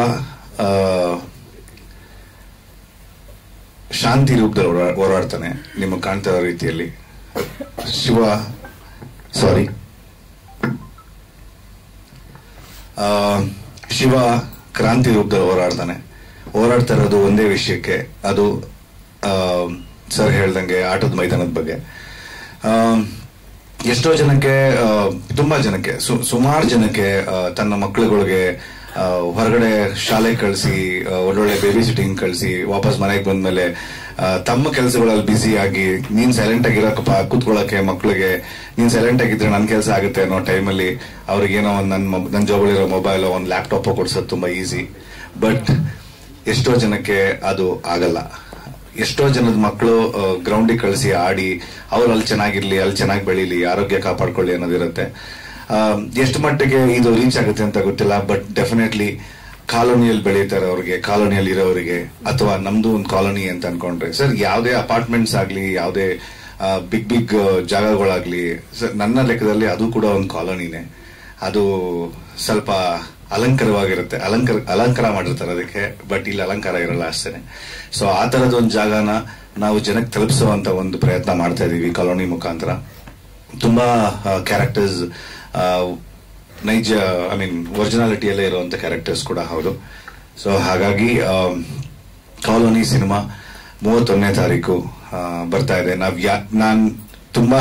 ಶಾಂತಿ ರೂಪದಲ್ಲಿ ಹೋರಾಡ್ತಾನೆ ನಿಮಗೆ ಕಾಣ್ತಾ ಇರೋ ರೀತಿಯಲ್ಲಿ. ಶಿವ ಕ್ರಾಂತಿ ರೂಪದಲ್ಲಿ ಹೋರಾಡ್ತಾ ಇರೋದು ಒಂದೇ ವಿಷಯಕ್ಕೆ, ಅದು ಸರ್ ಹೇಳ್ದಂಗೆ ಆಟದ ಮೈದಾನದ ಬಗ್ಗೆ. ಎಷ್ಟೋ ಜನಕ್ಕೆ, ತುಂಬಾ ಜನಕ್ಕೆ, ಸುಮಾರು ಜನಕ್ಕೆ ತನ್ನ ಮಕ್ಕಳುಗಳಿಗೆ ಹೊರಗಡೆ ಶಾಲೆ ಕಳಿಸಿ, ಒಳ್ಳೊಳ್ಳೆ ಬೇಬಿ ಸಿಟ್ಟಿಂಗ್ ಕಳಿಸಿ, ವಾಪಸ್ ಮನೆಗೆ ಬಂದ್ಮೇಲೆ ತಮ್ಮ ಕೆಲಸಗಳಲ್ಲಿ ಬ್ಯುಸಿ ಆಗಿ, ನೀನ್ ಸೈಲೆಂಟ್ ಆಗಿರಕ್ಕಪ್ಪ ಕೂತ್ಕೊಳ್ಳಕ್ಕೆ ಮಕ್ಕಳಿಗೆ, ನೀನ್ ಸೈಲೆಂಟ್ ಆಗಿದ್ರೆ ನನ್ ಕೆಲಸ ಆಗುತ್ತೆ ಅನ್ನೋ ಟೈಮಲ್ಲಿ ಅವ್ರಿಗೇನೋ ನನ್ನ ಜೋಬಳಿರೋ ಮೊಬೈಲ್, ಒಂದು ಲ್ಯಾಪ್ಟಾಪ್ ಕೊಡ್ಸೋದು ತುಂಬಾ ಈಸಿ. ಬಟ್ ಎಷ್ಟೋ ಜನಕ್ಕೆ ಅದು ಆಗಲ್ಲ. ಎಷ್ಟೋ ಜನದ ಮಕ್ಕಳು ಗ್ರೌಂಡಿಗೆ ಕಳಿಸಿ ಆಡಿ, ಅವ್ರು ಅಲ್ಲಿ ಚೆನ್ನಾಗಿರ್ಲಿ, ಅಲ್ಲಿ ಚೆನ್ನಾಗಿ ಬೆಳೀಲಿ, ಆರೋಗ್ಯ ಕಾಪಾಡ್ಕೊಳ್ಳಿ ಅನ್ನೋದಿರುತ್ತೆ. ಎಷ್ಟು ಮಟ್ಟಿಗೆ ಇದು ರೀಚ್ ಆಗುತ್ತೆ ಅಂತ ಗೊತ್ತಿಲ್ಲ. ಬಟ್ ಡೆಫಿನೆಟ್ಲಿ ಕಾಲೋನಿಯಲ್ಲಿ ಬೆಳೀತಾರೆ ಅವ್ರಿಗೆ, ಕಾಲೋನಿಯಲ್ಲಿ ಇರೋರಿಗೆ, ಅಥವಾ ನಮ್ದು ಒಂದು ಕಾಲೋನಿ ಅಂತ ಅನ್ಕೊಂಡ್ರೆ, ಸರ್ ಯಾವುದೇ ಅಪಾರ್ಟ್ಮೆಂಟ್ಸ್ ಆಗ್ಲಿ, ಯಾವುದೇ ಬಿಗ್ ಜಾಗಗಳಾಗ್ಲಿ, ಸರ್ ನನ್ನ ಲೆಕ್ಕದಲ್ಲಿ ಅದು ಕೂಡ ಒಂದು ಕಾಲೋನಿನೇ. ಅದು ಸ್ವಲ್ಪ ಅಲಂಕಾರವಾಗಿರುತ್ತೆ, ಅಲಂಕಾರ ಮಾಡಿರ್ತಾರೆ ಅದಕ್ಕೆ, ಬಟ್ ಇಲ್ಲಿ ಅಲಂಕಾರ ಇರಲ್ಲ ಅಷ್ಟೇನೆ. ಸೊ ಆ ತರದ ಒಂದು ಜಾಗನ ನಾವು ಜನಕ್ಕೆ ತಲುಪಿಸುವಂತ ಒಂದು ಪ್ರಯತ್ನ ಮಾಡ್ತಾ ಇದೀವಿ ಕಾಲೋನಿ ಮುಖಾಂತರ. ತುಂಬಾ ಕ್ಯಾರೆಕ್ಟರ್ಸ್ ನೈಜ, ಒರಿಜಿನಾಲಿಟಿಯಲ್ಲೇ ಇರುವಂತ ಕ್ಯಾರೆಕ್ಟರ್ಸ್ ಕೂಡ ಹೌದು. ಸೊ ಹಾಗಾಗಿ ಕಾಲೋನಿ ಸಿನಿಮಾ 31ನೇ ತಾರೀಕು ಬರ್ತಾ ಇದೆ. ನಾನ್ ತುಂಬಾ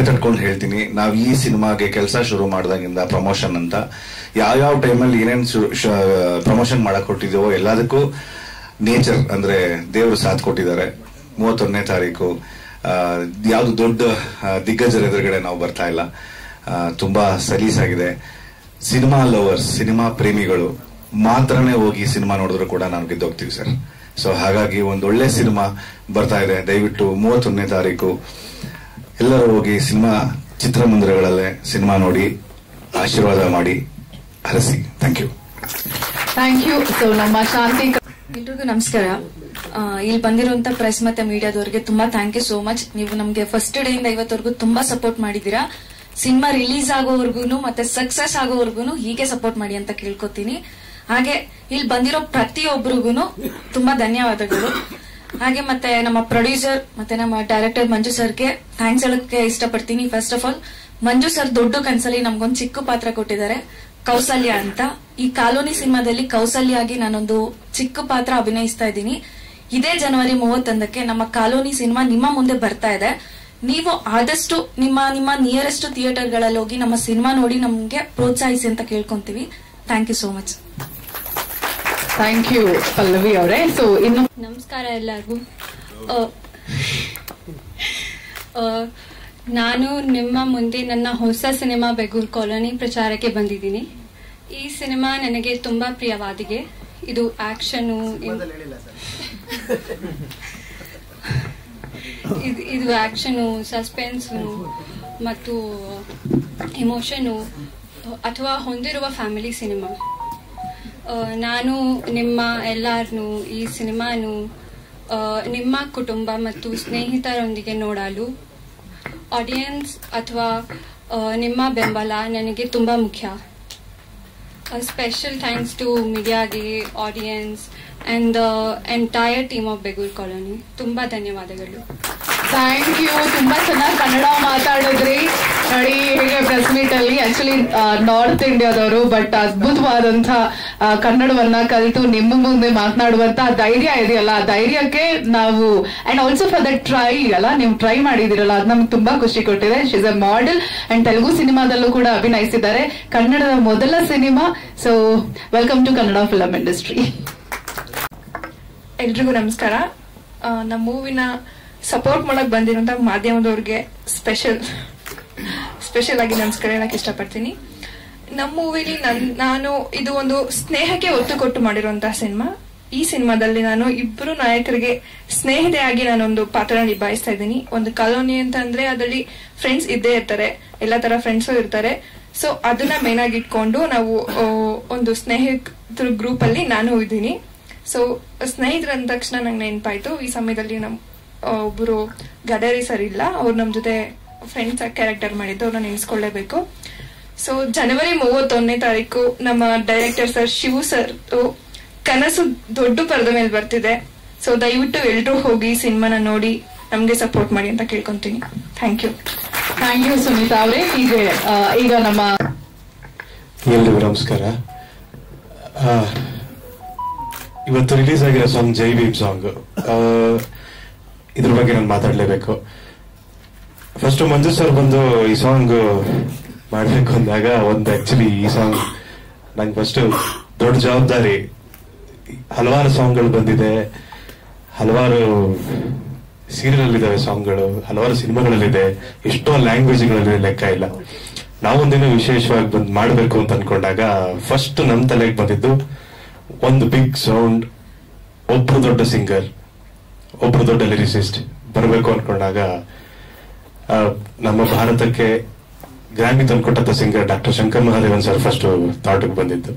ತಟ್ಕೊಂಡು ಹೇಳ್ತೀನಿ, ನಾವ್ ಈ ಸಿನಿಮಾಗೆ ಕೆಲಸ ಶುರು ಮಾಡಿದಾಗಿಂದ ಪ್ರಮೋಷನ್ ಅಂತ ಯಾವ ಟೈಮಲ್ಲಿ ಏನೇನ್ ಪ್ರಮೋಷನ್ ಮಾಡಕ್ ಕೊಟ್ಟಿದ್ದೀವೋ ಎಲ್ಲದಕ್ಕೂ ನೇಚರ್ ಅಂದ್ರೆ ದೇವರು ಸಾಥ್ ಕೊಟ್ಟಿದ್ದಾರೆ. 31ನೇ ತಾರೀಕು ಯಾವ್ದು ದೊಡ್ಡ ದಿಗ್ಗಜರ ಎದುರುಗಡೆ ನಾವು ಬರ್ತಾ ಇಲ್ಲ. ತುಂಬಾ ಸಲೀಸಾಗಿದೆ. ಸಿನಿಮಾ ಲವರ್ಸ್, ಸಿನಿಮಾ ಪ್ರೇಮಿಗಳು ಮಾತ್ರನೇ ಹೋಗಿ ಸಿನಿಮಾ ನೋಡಿದ್ರು ಕೂಡ ನಾವು ಗೆದ್ದೋಗ್ತೀವಿ ಸರ್. ಸೊ ಹಾಗಾಗಿ ಒಂದೊಳ್ಳೆ ಸಿನಿಮಾ ಬರ್ತಾ ಇದೆ. ದಯವಿಟ್ಟು 31ನೇ ತಾರೀಕು ಎಲ್ಲರೂ ಹೋಗಿ ಚಿತ್ರಮಂದಿರಗಳಲ್ಲೇ ಸಿನಿಮಾ ನೋಡಿ ಆಶೀರ್ವಾದ ಮಾಡಿ ಹರಸಿ. Thank you. ಸೊ ನಮ್ಮ ಶಾಂತಿ, ಎಲ್ರಿಗೂ ನಮಸ್ಕಾರ. ಇಲ್ಲಿ ಬಂದಿರುವಂತ ಪ್ರೆಸ್ ಮತ್ತೆ ಮೀಡಿಯಾದವರಿಗೆ ತುಂಬಾ ಥ್ಯಾಂಕ್ ಯು ಸೋ ಮಚ್. ನೀವು ನಮ್ಗೆ ಫಸ್ಟ್ ಡೇ ಇಂದ ಇವತ್ತವರೆಗೂ ತುಂಬಾ ಸಪೋರ್ಟ್ ಮಾಡಿದೀರಾ. ಸಿನಿಮಾ ರಿಲೀಸ್ ಆಗೋವರೆಗೂ ಮತ್ತೆ ಸಕ್ಸಸ್ ಆಗೋವರೆಗೂ ಹೀಗೆ ಸಪೋರ್ಟ್ ಮಾಡಿ ಅಂತ ಕೇಳ್ಕೊತೀನಿ. ಹಾಗೆ ಇಲ್ಲಿ ಬಂದಿರೋ ಪ್ರತಿಯೊಬ್ಬರಿಗೂ ತುಂಬಾ ಧನ್ಯವಾದಗಳು. ಹಾಗೆ ಮತ್ತೆ ನಮ್ಮ ಪ್ರೊಡ್ಯೂಸರ್ ಮತ್ತೆ ನಮ್ಮ ಡೈರೆಕ್ಟರ್ ಮಂಜು ಸರ್ಗೆ ಥ್ಯಾಂಕ್ಸ್ ಹೇಳಕ್ಕೆ ಇಷ್ಟಪಡ್ತೀನಿ. First of all, Manju sir ದೊಡ್ಡ ಕನ್ಸಲ್ಲಿ ನಮ್ಗೊಂದು ಚಿಕ್ಕ ಪಾತ್ರ ಕೊಟ್ಟಿದ್ದಾರೆ, ಕೌಸಲ್ಯ ಅಂತ. ಈ ಕಾಲೋನಿ ಸಿನಿಮಾದಲ್ಲಿ ಕೌಸಲ್ಯ ಆಗಿ ನಾನೊಂದು ಚಿಕ್ಕ ಪಾತ್ರ ಅಭಿನಯಿಸ್ತಾ ಇದ್ದೀನಿ. ಇದೇ ಜನವರಿ 31ಕ್ಕೆ ನಮ್ಮ ಕಾಲೋನಿ ಸಿನಿಮಾ ನಿಮ್ಮ ಮುಂದೆ ಬರ್ತಾ ಇದೆ. ನೀವು ಆದಷ್ಟು ನಿಮ್ಮ ನಿಯರೆಸ್ಟ್ ಥಿಯೇಟರ್ಗಳಲ್ಲಿ ಹೋಗಿ ನಮ್ಮ ಸಿನಿಮಾ ನೋಡಿ ನಮ್ಗೆ ಪ್ರೋತ್ಸಾಹಿಸಿ ಅಂತ ಕೇಳ್ಕೊಂತೀವಿ. Thank you so much. Thank you Pallavi ಅವರೇ. ಸೊ ಇನ್ನು ನಮಸ್ಕಾರ ಎಲ್ಲರಿಗೂ. ನಾನು ನಿಮ್ಮ ಮುಂದೆ ನನ್ನ ಹೊಸ ಸಿನಿಮಾ ಬೇಗೂರು ಕಾಲೋನಿ ಪ್ರಚಾರಕ್ಕೆ ಬಂದಿದ್ದೀನಿ. ಈ ಸಿನಿಮಾ ನನಗೆ ತುಂಬಾ ಪ್ರಿಯವಾಗಿದೆ. ಇದು ಆಕ್ಷನು, ಇದು ಆಕ್ಷನು, ಸಸ್ಪೆನ್ಸು ಮತ್ತು ಇಮೋಷನು ಅಥವಾ ಹೊಂದಿರುವ ಫ್ಯಾಮಿಲಿ ಸಿನಿಮಾ. ನಾನು ನಿಮ್ಮ ಎಲ್ಲರನ್ನೂ ಈ ಸಿನಿಮಾನು ನಿಮ್ಮ ಕುಟುಂಬ ಮತ್ತು ಸ್ನೇಹಿತರೊಂದಿಗೆ ನೋಡಲು ಆಡಿಯನ್ಸ್ ಅಥವಾ ನಿಮ್ಮ ಬೆಂಬಲ ನನಗೆ ತುಂಬಾ ಮುಖ್ಯ. ಸ್ಪೆಷಲ್ ಥ್ಯಾಂಕ್ಸ್ ಟು ಮೀಡಿಯಾಗೆ, audience and the entire team of Begur Colony. ತುಂಬಾ ಧನ್ಯವಾದಗಳು. Thank you. ತುಂಬಾ ಚೆನ್ನಾಗಿ ಕನ್ನಡ ಮಾತಾಡಿದ್ರಿ. ನೋಡಿ ಹೇಗೆ ಪ್ರೆಸ್ ಮೀಟ್ ಅಲ್ಲಿ ಆಕ್ಚುಲಿ ನಾರ್ತ್ ಇಂಡಿಯಾದವರು, ಬಟ್ ಅದ್ಭುತವಾದಂತಹ ಕನ್ನಡವನ್ನ ಕಲಿತು ನಿಮ್ಮ ಮುಂದೆ ಮಾತನಾಡುವಂತ ಧೈರ್ಯ ಇದೆಯಲ್ಲ, ಆ ಧೈರ್ಯಕ್ಕೆ ನಾವು and also for that try ಅಲ್ಲ, ನೀವು ಟ್ರೈ ಮಾಡಿದಿರಲ್ಲ, ಅದು ನಮ್ಗೆ ತುಂಬಾ ಖುಷಿ ಕೊಟ್ಟಿದೆ. She is a model and Telugu ಸಿನಿಮಾದಲ್ಲೂ ಕೂಡ ಅಭಿನಯಿಸಿದ್ದಾರೆ. ಕನ್ನಡದ ಮೊದಲ ಸಿನಿಮಾ. So welcome to Kannada film industry. ಎಲ್ರಿಗೂ ನಮಸ್ಕಾರ. ನಮ್ಮ ಮೂವಿನ ಸಪೋರ್ಟ್ ಮಾಡಕ್ ಬಂದಿರುವಂತ ಮಾಧ್ಯಮದವ್ರಿಗೆ ಸ್ಪೆಷಲ್ ಆಗಿ ನಮಸ್ಕಾರ ಹೇಳಕ್ ಇಷ್ಟಪಡ್ತೀನಿ. ನಮ್ಮ ಮೂವಿಲಿ ನಾನು ಇದು ಒಂದು ಸ್ನೇಹಕ್ಕೆ ಒತ್ತು ಕೊಟ್ಟು ಮಾಡಿರುವಂತಹ ಸಿನಿಮಾ. ಈ ಸಿನಿಮಾದಲ್ಲಿ ನಾನು ಇಬ್ಬರು ನಾಯಕರಿಗೆ ಸ್ನೇಹಿತೆಯಾಗಿ ನಾನೊಂದು ಪಾತ್ರ ನಿಭಾಯಿಸ್ತಾ ಇದ್ದೀನಿ. ಒಂದು ಕಾಲೋನಿ ಅಂತ ಅಂದ್ರೆ ಅದರಲ್ಲಿ ಫ್ರೆಂಡ್ಸ್ ಇದ್ದೇ ಇರ್ತಾರೆ, ಎಲ್ಲಾ ತರ ಫ್ರೆಂಡ್ಸು ಇರ್ತಾರೆ. ಸೊ ಅದನ್ನ ಮೇನ್ ಆಗಿ ಇಟ್ಕೊಂಡು ನಾವು ಒಂದು ಸ್ನೇಹಿತರ ಗ್ರೂಪ್ ಅಲ್ಲಿ ನಾನು ಇದ್ದೀನಿ. ಸೊ ಸ್ನೇಹಿತರ ಅಂದ ತಕ್ಷಣ ನಂಗೆ ನೆನಪಾಯ್ತು, ಈ ಸಮಯದಲ್ಲಿ ನಮ್ ಒಬ್ರು ಗಡೇರಿ ಸರ್ ಇಲ್ಲ, ಅವ್ರು ನಮ್ ಜೊತೆ ಫ್ರೆಂಡ್ಸ್ ಕ್ಯಾರೆಕ್ಟರ್ ಮಾಡಿದ್ದು, ಅವ್ರನ್ನ ನೆನೆಸ್ಕೊಳ್ಳೇಬೇಕು. ಸೊ ಜನವರಿ 31ನೇ ತಾರೀಕು ನಮ್ಮ ಡೈರೆಕ್ಟರ್ ಸರ್ ಶಿವು ಸರ್ ಕನಸು ದೊಡ್ಡ ಪರದ ಮೇಲೆ ಬರ್ತಿದೆ. ಸೊ ದಯವಿಟ್ಟು ಎಲ್ರೂ ಹೋಗಿ ಸಿನಿಮಾನ ನೋಡಿ ನಮ್ಗೆ ಸಪೋರ್ಟ್ ಮಾಡಿ ಅಂತ ಕೇಳ್ಕೊಂತೀನಿ. Thank you. Thank you Sunita ಅವರೇ. ಈಗ ನಮ್ಮ ಎಲ್ರಿಗೂ ನಮಸ್ಕಾರ. ಇವತ್ತು ರಿಲೀಸ್ ಆಗಿರೋ ಸಾಂಗ್ ಜೈ ಭೀಮ್ ಸಾಂಗ್, ಇದ್ರ ಬಗ್ಗೆ ನಾನು ಮಾತಾಡ್ಲೇಬೇಕು. ಫಸ್ಟ್ ಮಂಜು ಸರ್ ಬಂದು ಈ ಸಾಂಗ್ ಮಾಡ್ಬೇಕು ಅಂದಾಗ ಆಕ್ಚುಲಿ ಈ ಸಾಂಗ್ ನಂಗೆ ಫಸ್ಟ್ ದೊಡ್ಡ ಜವಾಬ್ದಾರಿ. ಹಲವಾರು ಸಾಂಗ್ಗಳು ಬಂದಿದೆ, ಹಲವಾರು ಸೀರಿಯಲ್ ಇದಾವೆ ಸಾಂಗ್ಗಳು, ಹಲವಾರು ಸಿನಿಮಾಗಳಲ್ಲಿದೆ, ಎಷ್ಟೋ ಲ್ಯಾಂಗ್ವೇಜ್ಗಳಲ್ಲಿ ಲೆಕ್ಕ ಇಲ್ಲ. ನಾವೊಂದಿನ ವಿಶೇಷವಾಗಿ ಬಂದ್ ಮಾಡಬೇಕು ಅಂತ ಅನ್ಕೊಂಡಾಗ ಫಸ್ಟ್ ನಮ್ ತಲೆಗೆ ಬಂದಿದ್ದು ಒಂದು ಬಿಗ್ ಸೌಂಡ್, ಒಬ್ರು ದೊಡ್ಡ ಸಿಂಗರ್, ಒಬ್ರು ದೊಡ್ಡ ಲಿರಿಸಿಸ್ಟ್ ಬರಬೇಕು ಅನ್ಕೊಂಡಾಗ ನಮ್ಮ ಭಾರತಕ್ಕೆ ಗ್ರಾಮಿ ತಂದ್ಕೊಟ್ಟಂತ singer doctor Shankar Mahadevan sir first ಥಾಟ್ಗೆ ಬಂದಿದ್ದು.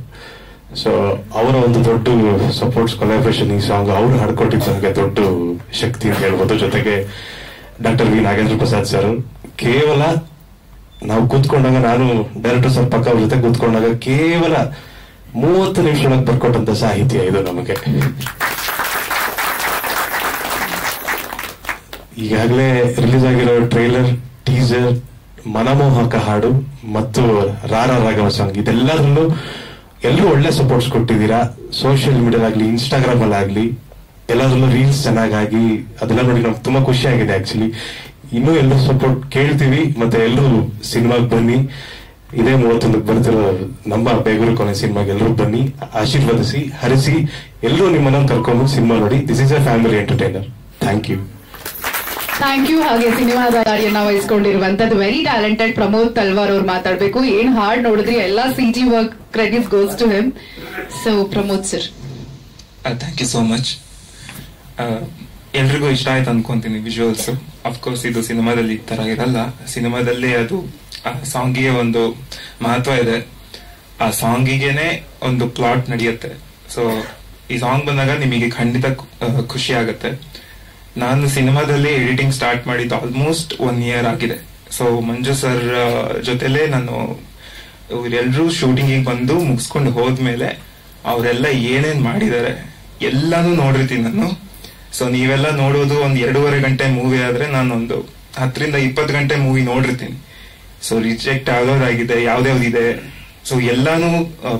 ಸೊ ಅವರ ಒಂದು ದೊಡ್ಡ ಸಪೋರ್ಟ್ಸ್ ಕೊಲಾಬ್ರೇಷನ್ ಈ ಸಾಂಗ್ ಅವ್ರು ಹಾಡ್ಕೊಟ್ಟಿದ್ದು ನಮಗೆ ದೊಡ್ಡ ಶಕ್ತಿ ಅಂತ ಹೇಳ್ಬೋದು. ಜೊತೆಗೆ doctor V Nagendra Prasad sir ಕೇವಲ ನಾವು ಕೂತ್ಕೊಂಡಾಗ, ನಾನು ಡೈರೆಕ್ಟರ್ ಸರ್ ಪಕ್ಕ ಅವ್ರ ಜೊತೆ ಕೂತ್ಕೊಂಡಾಗ ಕೇವಲ 30 ನಿಮಿಷದೊಳಗೆ ಬರ್ಕೊಟ್ಟಂತ ಸಾಹಿತ್ಯ ಇದು ನಮಗೆ. ಈಗಾಗಲೇ ರಿಲೀಸ್ ಆಗಿರೋ ಟ್ರೈಲರ್, ಟೀಸರ್, ಮನಮೋಹಕ ಹಾಡು ಮತ್ತು ರಾರ ರಾಘವ ಸಾಂಗ್, ಇದೆಲ್ಲದರಲ್ಲೂ ಎಲ್ಲರೂ ಒಳ್ಳೆ ಸಪೋರ್ಟ್ಸ್ ಕೊಟ್ಟಿದ್ದೀರಾ. ಸೋಷಿಯಲ್ ಮೀಡಿಯಾದಾಗ್ಲಿ, ಇನ್ಸ್ಟಾಗ್ರಾಮ್ ಅಲ್ಲಾಗ್ಲಿ ಎಲ್ಲಾದ್ರಲ್ಲೂ ರೀಲ್ಸ್ ಚೆನ್ನಾಗಿ ಅದೆಲ್ಲ ನೋಡಿ ನಮ್ಗೆ ತುಂಬಾ ಖುಷಿ ಆಗಿದೆ. ಆಕ್ಚುಲಿ ಇನ್ನೂ ಎಲ್ಲರೂ ಸಪೋರ್ಟ್ ಕೇಳ್ತೀವಿ. ಮತ್ತೆ ಎಲ್ಲರೂ ಸಿನಿಮಾಗೆ ಬನ್ನಿ. ಇದೇ 31ಕ್ಕೆ ಬರ್ತಿರೋ ನಮ್ಮ ಬೇಗೂರು ಕೊನೆ ಸಿನಿಮಾಗೆ ಎಲ್ಲರೂ ಬನ್ನಿ, ಆಶೀರ್ವದಿಸಿ, ಹರಿಸಿ, ಎಲ್ಲರೂ ನಿಮ್ಮನ್ನ ಕರ್ಕೊಂಡು ಸಿನಿಮಾ ನೋಡಿ. This is a family entertainer. Thank you. Thank you. ಹಾಗೆ ಸಿನಿಮಾದ ದಾರಿಯನ್ನ ವಹಿಸ್ಕೊಂಡಿರುವಂತದ್ದು ವೆರಿ ಟ್ಯಾಲೆಂಟೆಡ್ ಪ್ರಮೋದ್ ತಲ್ವಾರ್ ಅವ್ರು ಮಾತಾಡ್ಬೇಕು. ಏನ್ ಹಾಡ್ ನೋಡಿದ್ರಿ, ಎಲ್ಲಾ CG work credits goes to him. So Pramod sir. Thank you so much. ಎಲ್ರಿಗೂ ಇಷ್ಟ ಆಯ್ತು ಅನ್ಕೊಂತೀನಿ ವಿಜುವಲ್ಸ್. ಅಫ್ಕೋರ್ಸ್ ಇದು ಸಿನಿಮಾದಲ್ಲಿ ಈ ತರ ಇರಲ್ಲ. ಸಿನಿಮಾದಲ್ಲಿ ಅದು ಆ ಸಾಂಗಿಗೆ ಒಂದು ಮಹತ್ವ ಇದೆ, ಆ ಸಾಂಗಿಗೆನೆ ಒಂದು ಪ್ಲಾಟ್ ನಡೆಯುತ್ತೆ. ಸೊ ಈ ಸಾಂಗ್ ಬಂದಾಗ ನಿಮಗೆ ಖಂಡಿತ ಖುಷಿ ಆಗತ್ತೆ. ನಾನು ಸಿನಿಮಾದಲ್ಲಿ ಎಡಿಟಿಂಗ್ ಸ್ಟಾರ್ಟ್ ಮಾಡಿದ್ದು ಆಲ್ಮೋಸ್ಟ್ 1 year ಆಗಿದೆ. ಸೊ ಮಂಜು ಸರ್ ಜೊತೆಲೆ ನಾನು ಇವರೆಲ್ಲರೂ ಶೂಟಿಂಗಿಗೆ ಬಂದು ಮುಗಿಸ್ಕೊಂಡು ಹೋದ್ಮೇಲೆ ಅವರೆಲ್ಲ ಏನೇನ್ ಮಾಡಿದ್ದಾರೆ ಎಲ್ಲಾನು ನೋಡಿರ್ತೀನಿ ನಾನು. ಸೊ ನೀವೆಲ್ಲ ನೋಡೋದು ಒಂದ್ 2.5 ಗಂಟೆ ಮೂವಿ ಆದ್ರೆ ನಾನು ಒಂದು 10ರಿಂದ 20 ಗಂಟೆ ಮೂವಿ ನೋಡಿರ್ತೀನಿ. ಸೊ ರಿಜೆಕ್ಟ್ ಆಗೋದಾಗಿದೆ, ಯಾವ್ದ್ಯಾವ್ದಿದೆ, ಸೊ ಎಲ್ಲಾನು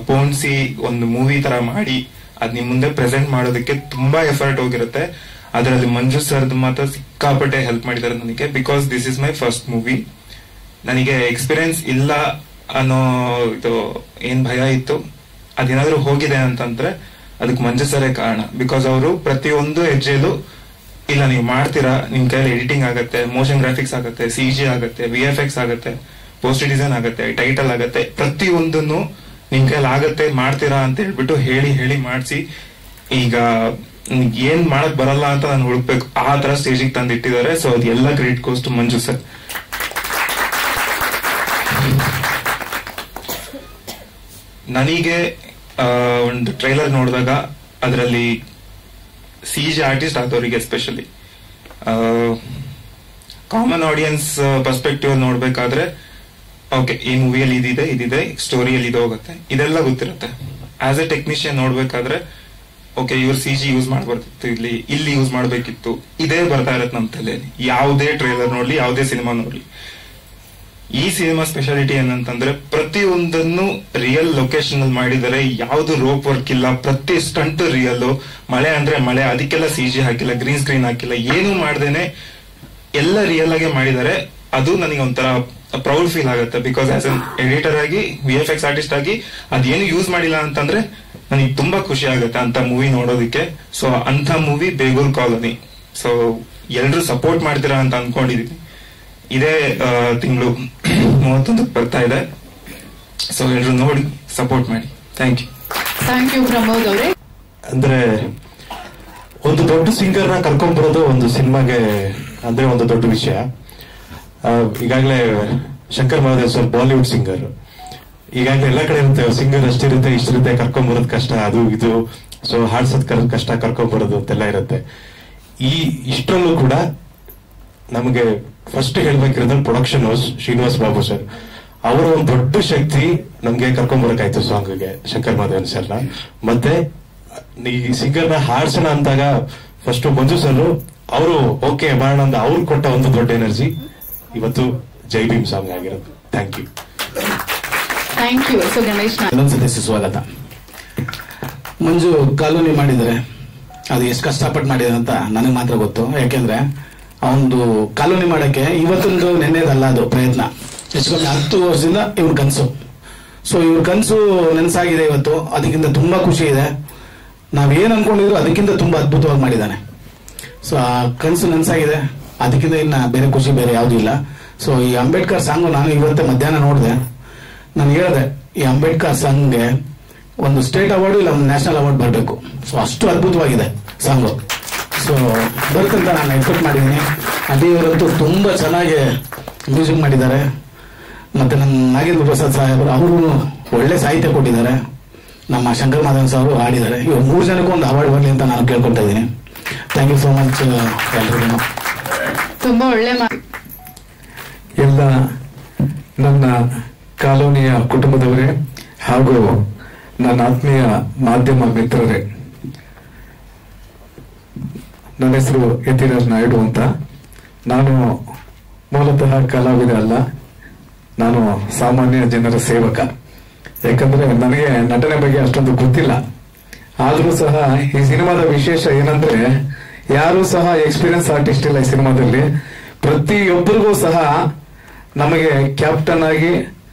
ಪೋಣಿಸಿ ಒಂದು ಮೂವಿ ತರ ಮಾಡಿ ಅದ್ ನಿಮ್ ಮುಂದೆ ಪ್ರೆಸೆಂಟ್ ಮಾಡೋದಕ್ಕೆ ತುಂಬಾ ಎಫರ್ಟ್ ಹೋಗಿರುತ್ತೆ. ಅದರಲ್ಲಿ ಮಂಜು ಸರ್ದು ಮಾತ್ರ ಸಿಕ್ಕಾಪಟ್ಟೆ ಹೆಲ್ಪ್ ಮಾಡಿದ್ದಾರೆ ನನಗೆ. Because this is my first movie. ನನಗೆ ಎಕ್ಸ್ಪೀರಿಯನ್ಸ್ ಇಲ್ಲ ಅನ್ನೋ ಇದು ಏನ್ ಭಯ ಇತ್ತು, ಅದೇನಾದ್ರೂ ಹೋಗಿದೆ ಅಂತಂದ್ರೆ ಅದಕ್ಕೆ ಮಂಜು ಸರೇ ಕಾರಣ. ಬಿಕಾಸ್ ಅವರು ಪ್ರತಿಯೊಂದು ಹೆಜ್ಜೆಲು ಇಲ್ಲ ನೀವು ಮಾಡ್ತೀರಾ, ನಿಮ್ ಕೈಯಲ್ಲಿ ಎಡಿಟಿಂಗ್ ಆಗತ್ತೆ, ಮೋಷನ್ ಗ್ರಾಫಿಕ್ಸ್ ಆಗತ್ತೆ, CG ಆಗತ್ತೆ, VFX ಆಗತ್ತೆ, ಪೋಸ್ಟರ್ ಡಿಸೈನ್ ಆಗತ್ತೆ, ಟೈಟಲ್ ಆಗತ್ತೆ, ಪ್ರತಿಯೊಂದನ್ನು ನಿಮ್ ಕೈಯಲ್ಲಿ ಆಗತ್ತೆ, ಮಾಡ್ತೀರಾ ಅಂತ ಹೇಳ್ಬಿಟ್ಟು ಹೇಳಿ ಹೇಳಿ ಮಾಡಿಸಿ ಈಗ ಏನ್ ಮಾಡಕ್ ಬರಲ್ಲ ಅಂತ ನಾನು ಹುಡುಕ್ಬೇಕು ಆ ತರ ಸ್ಟೇಜಿಗೆ ತಂದಿಟ್ಟಿದ್ದಾರೆ. ಸೊ ಅದೆಲ್ಲ credit goes to Manju sir. ನನಗೆ ಒಂದು ಟ್ರೈಲರ್ ನೋಡಿದಾಗ ಅದರಲ್ಲಿ CG ಆರ್ಟಿಸ್ಟ್ ಆದವರಿಗೆ ಎಸ್ಪೆಷಲಿ ಕಾಮನ್ ಆಡಿಯನ್ಸ್ ಪರ್ಸ್ಪೆಕ್ಟಿವ್ ನೋಡ್ಬೇಕಾದ್ರೆ ಓಕೆ ಈ ಮೂವಿಯಲ್ಲಿ ಇದಿದೆ, ಸ್ಟೋರಿಯಲ್ಲಿ ಇದು ಹೋಗುತ್ತೆ, ಇದೆಲ್ಲ ಗೊತ್ತಿರುತ್ತೆ. ಆಸ್ ಎ ಟೆಕ್ನಿಷಿಯನ್ ನೋಡ್ಬೇಕಾದ್ರೆ ಓಕೆ ಇವ್ರು CG ಯೂಸ್ ಮಾಡ್ಬಾರ್ದಿತ್ತು, ಇಲ್ಲಿ ಯೂಸ್ ಮಾಡ್ಬೇಕಿತ್ತು, ಇದೇ ಬರ್ತಾ ಇರತ್ತೆ ನಮ್ಮ ತಲೆಯಲ್ಲಿ. ಯಾವುದೇ ಟ್ರೈಲರ್ ನೋಡ್ಲಿ, ಯಾವುದೇ ಸಿನಿಮಾ ನೋಡ್ಲಿ. ಈ ಸಿನಿಮಾ ಸ್ಪೆಷಾಲಿಟಿ ಏನಂತಂದ್ರೆ ಪ್ರತಿಯೊಂದನ್ನು ರಿಯಲ್ ಲೊಕೇಶನ್ ಅಲ್ಲಿ ಮಾಡಿದರೆ, ಯಾವ್ದು ರೋಪ್ ವರ್ಕ್ ಇಲ್ಲ, ಪ್ರತಿ ಸ್ಟಂಟ್ ರಿಯಲ್. ಮಳೆ ಅಂದ್ರೆ ಮಳೆ, ಅದಕ್ಕೆಲ್ಲ CG ಹಾಕಿಲ್ಲ, ಗ್ರೀನ್ ಸ್ಕ್ರೀನ್ ಹಾಕಿಲ್ಲ, ಏನು ಮಾಡ್ದೇನೆ ಎಲ್ಲ ರಿಯಲ್ ಆಗಿ ಮಾಡಿದ್ದಾರೆ. ಅದು ನನಗೆ ಒಂಥರ ಪ್ರೌಡ್ ಫೀಲ್ ಆಗುತ್ತೆ. ಬಿಕಾಸ್ ಆಸ್ ಅನ್ ಎಡಿಟರ್ ಆಗಿ, VFX ಆರ್ಟಿಸ್ಟ್ ಆಗಿ ಅದೇನು ಯೂಸ್ ಮಾಡಿಲ್ಲ ಅಂತಂದ್ರೆ ನನಗೆ ತುಂಬಾ ಖುಷಿ ಆಗುತ್ತೆ ಅಂತ ಮೂವಿ ನೋಡೋದಕ್ಕೆ. ಸೊ ಅಂತ ಮೂವಿ ಬೇಗೂರ್ ಕಾಲೋನಿ. ಸೊ ಎಲ್ರು ಸಪೋರ್ಟ್ ಮಾಡ್ತೀರಾ ಅಂತ ಅನ್ಕೊಂಡಿದೀನಿ. ಇದೇ ತಿಂಗಳು 31ಕ್ಕೆ ಬರ್ತಾ ಇದೆ. ಸೊ ಎಲ್ರು ನೋಡಿ ಸಪೋರ್ಟ್ ಮಾಡಿ. Thank you. Thank you Pramod ಅವರೇ. ಅಂದ್ರೆ ಒಂದು ದೊಡ್ಡ ಸಿಂಗರ್ನ ಕರ್ಕೊಂಡ್ಬರೋದು ಒಂದು ಸಿನಿಮಾಗೆ ಅಂದ್ರೆ ಒಂದು ದೊಡ್ಡ ವಿಷಯ. ಈಗಾಗಲೇ Shankar Mahadev sir Bollywood singer, ಈಗಾಗಲೇ ಎಲ್ಲ ಕಡೆ ಇರುತ್ತೆ ಸಿಂಗರ್ ಅಷ್ಟಿರುತ್ತೆ ಇಷ್ಟಿರುತ್ತೆ, ಕರ್ಕೊಂಡ್ಬರೋದು ಕಷ್ಟ, ಅದು ಇದು, ಸೊ ಹಾಡ್ಸೋದ್ ಕಷ್ಟ, ಕರ್ಕೊಂಡ್ಬರೋದು ಅಂತೆಲ್ಲ ಇರುತ್ತೆ. ಇಷ್ಟರಲ್ಲೂ ಕೂಡ ನಮಗೆ ಫಸ್ಟ್ ಹೇಳ್ಬೇಕಿರೋದು production house Srinivas Babu sir, ಅವರ ಒಂದು ದೊಡ್ಡ ಶಕ್ತಿ ನಮ್ಗೆ ಕರ್ಕೊಂಡ್ಬರಕಾಯ್ತು ಸಾಂಗ್ಗೆ ಶಂಕರ್ ಮಹಾದೇವನ್ ಸರ್ನ. ಮತ್ತೆ ಈ ಸಿಂಗರ್ನ ಹಾಡ್ಸೋಣ ಅಂದಾಗ ಫಸ್ಟ್ ಮಂಜು ಸರ್ ಅವರು ಓಕೆ ಮಾಡೋಣ ಅಂತ ಅವ್ರು ಕೊಟ್ಟ ಒಂದು ದೊಡ್ಡ ಎನರ್ಜಿ ಇವತ್ತು ಜೈ ಭೀಮ್ ಸಾಂಗ್ ಆಗಿರೋದು. Thank you. Thank you. So Ganesh, ಇನ್ನೊಂದ್ಸತಿ ಸುಸ್ವಾಗತ. ಮಂಜು ಕಾಲೋನಿ ಮಾಡಿದರೆ ಅದು ಎಷ್ಟು ಕಷ್ಟಪಟ್ಟು ಮಾಡಿದೆ ಅಂತ ನನಗೆ ಮಾತ್ರ ಗೊತ್ತು. ಯಾಕೆಂದ್ರೆ ಅವನು ಕಾಲೋನಿ ಮಾಡಕ್ಕೆ ಇವತ್ತೊಂದು ನೆನ್ನೆದಲ್ಲ, ಅದು ಪ್ರಯತ್ನ ಎಷ್ಟು 10 ವರ್ಷದಿಂದ ಇವ್ರ ಕನಸು. ಸೊ ಇವ್ರ ಕನಸು ನೆನಸಾಗಿದೆ ಇವತ್ತು, ಅದಕ್ಕಿಂತ ತುಂಬಾ ಖುಷಿ ಇದೆ. ನಾವೇನ್ ಅನ್ಕೊಂಡಿದ್ರು ಅದಕ್ಕಿಂತ ತುಂಬಾ ಅದ್ಭುತವಾಗಿ ಮಾಡಿದ್ದಾನೆ. ಸೊ ಆ ಕನಸು ನೆನಸಾಗಿದೆ, ಅದಕ್ಕಿಂತ ಇನ್ನ ಬೇರೆ ಖುಷಿ ಬೇರೆ ಯಾವುದೂ ಇಲ್ಲ. ಸೊ ಈ ಅಂಬೇಡ್ಕರ್ ಸಾಂಗ್ ನಾನು ಇವತ್ತೇ ಮಧ್ಯಾಹ್ನ ನೋಡಿದೆ. ನಾನು ಹೇಳಿದೆ ಈ ಅಂಬೇಡ್ಕರ್ ಸಾಂಗ್ಗೆ ಒಂದು ಸ್ಟೇಟ್ ಅವಾರ್ಡ್ ಇಲ್ಲ ಒಂದು ನ್ಯಾಷನಲ್ ಅವಾರ್ಡ್ ಬರಬೇಕು. ಸೊ ಅಷ್ಟು ಅದ್ಭುತವಾಗಿದೆ ಸಾಂಗು. ಸೊ ಬರುತ್ತಂತ ನಾನು ಎಕ್ಸ್ಪೆಕ್ಟ್ ಮಾಡಿದ್ದೀನಿ. ಅದೇವರಂತೂ ತುಂಬಾ ಚೆನ್ನಾಗಿ ಮ್ಯೂಸಿಕ್ ಮಾಡಿದ್ದಾರೆ. ಮತ್ತೆ ನಮ್ಮ ನಾಗೇಂದ್ರ ಪ್ರಸಾದ್ ಸಾಹೇಬರು ಅವರು ಒಳ್ಳೆ ಸಾಹಿತ್ಯ ಕೊಟ್ಟಿದ್ದಾರೆ. ನಮ್ಮ ಶಂಕರ್ ಮಹಾದೇವನ್ ಸಾರು ಹಾಡಿದ್ದಾರೆ. ಇವರು 3 ಜನಕ್ಕೂ ಒಂದು ಅವಾರ್ಡ್ ಬರಲಿ ಅಂತ ನಾನು ಕೇಳ್ಕೊಳ್ತಾ ಇದ್ದೀನಿ. ಥ್ಯಾಂಕ್ ಯು ಸೋ ಮಚ್ ಎಲ್ರಿಗೂ. ತುಂಬಾ ಒಳ್ಳೆ ಎಲ್ಲ ನನ್ನ ಕಾಲೋನಿಯ ಕುಟುಂಬದವರೇ ಹಾಗೂ ನನ್ನ ಆತ್ಮೀಯ ಮಾಧ್ಯಮ ಮಿತ್ರರೇ, ನನ್ನ ಹೆಸರು ಯತಿರಾಜ್ ನಾಯ್ಡು ಅಂತ. ನಾನು ಮೂಲತಃ ಕಲಾವಿದ ಅಲ್ಲ, ನಾನು ಸಾಮಾನ್ಯ ಜನರ ಸೇವಕ. ಯಾಕಂದ್ರೆ ನನಗೆ ನಟನೆ ಬಗ್ಗೆ ಅಷ್ಟೊಂದು ಗೊತ್ತಿಲ್ಲ. ಆದ್ರೂ ಸಹ ಈ ಸಿನಿಮಾದ ವಿಶೇಷ ಏನಂದ್ರೆ ಯಾರು ಸಹ ಎಕ್ಸ್ಪೀರಿಯನ್ಸ್ ಆರ್ಟಿಸ್ಟ್ ಇಲ್ಲ ಈ ಸಿನಿಮಾದಲ್ಲಿ. ಪ್ರತಿಯೊಬ್ಬರಿಗೂ ಸಹ ನಮಗೆ ಕ್ಯಾಪ್ಟನ್ ಆಗಿ,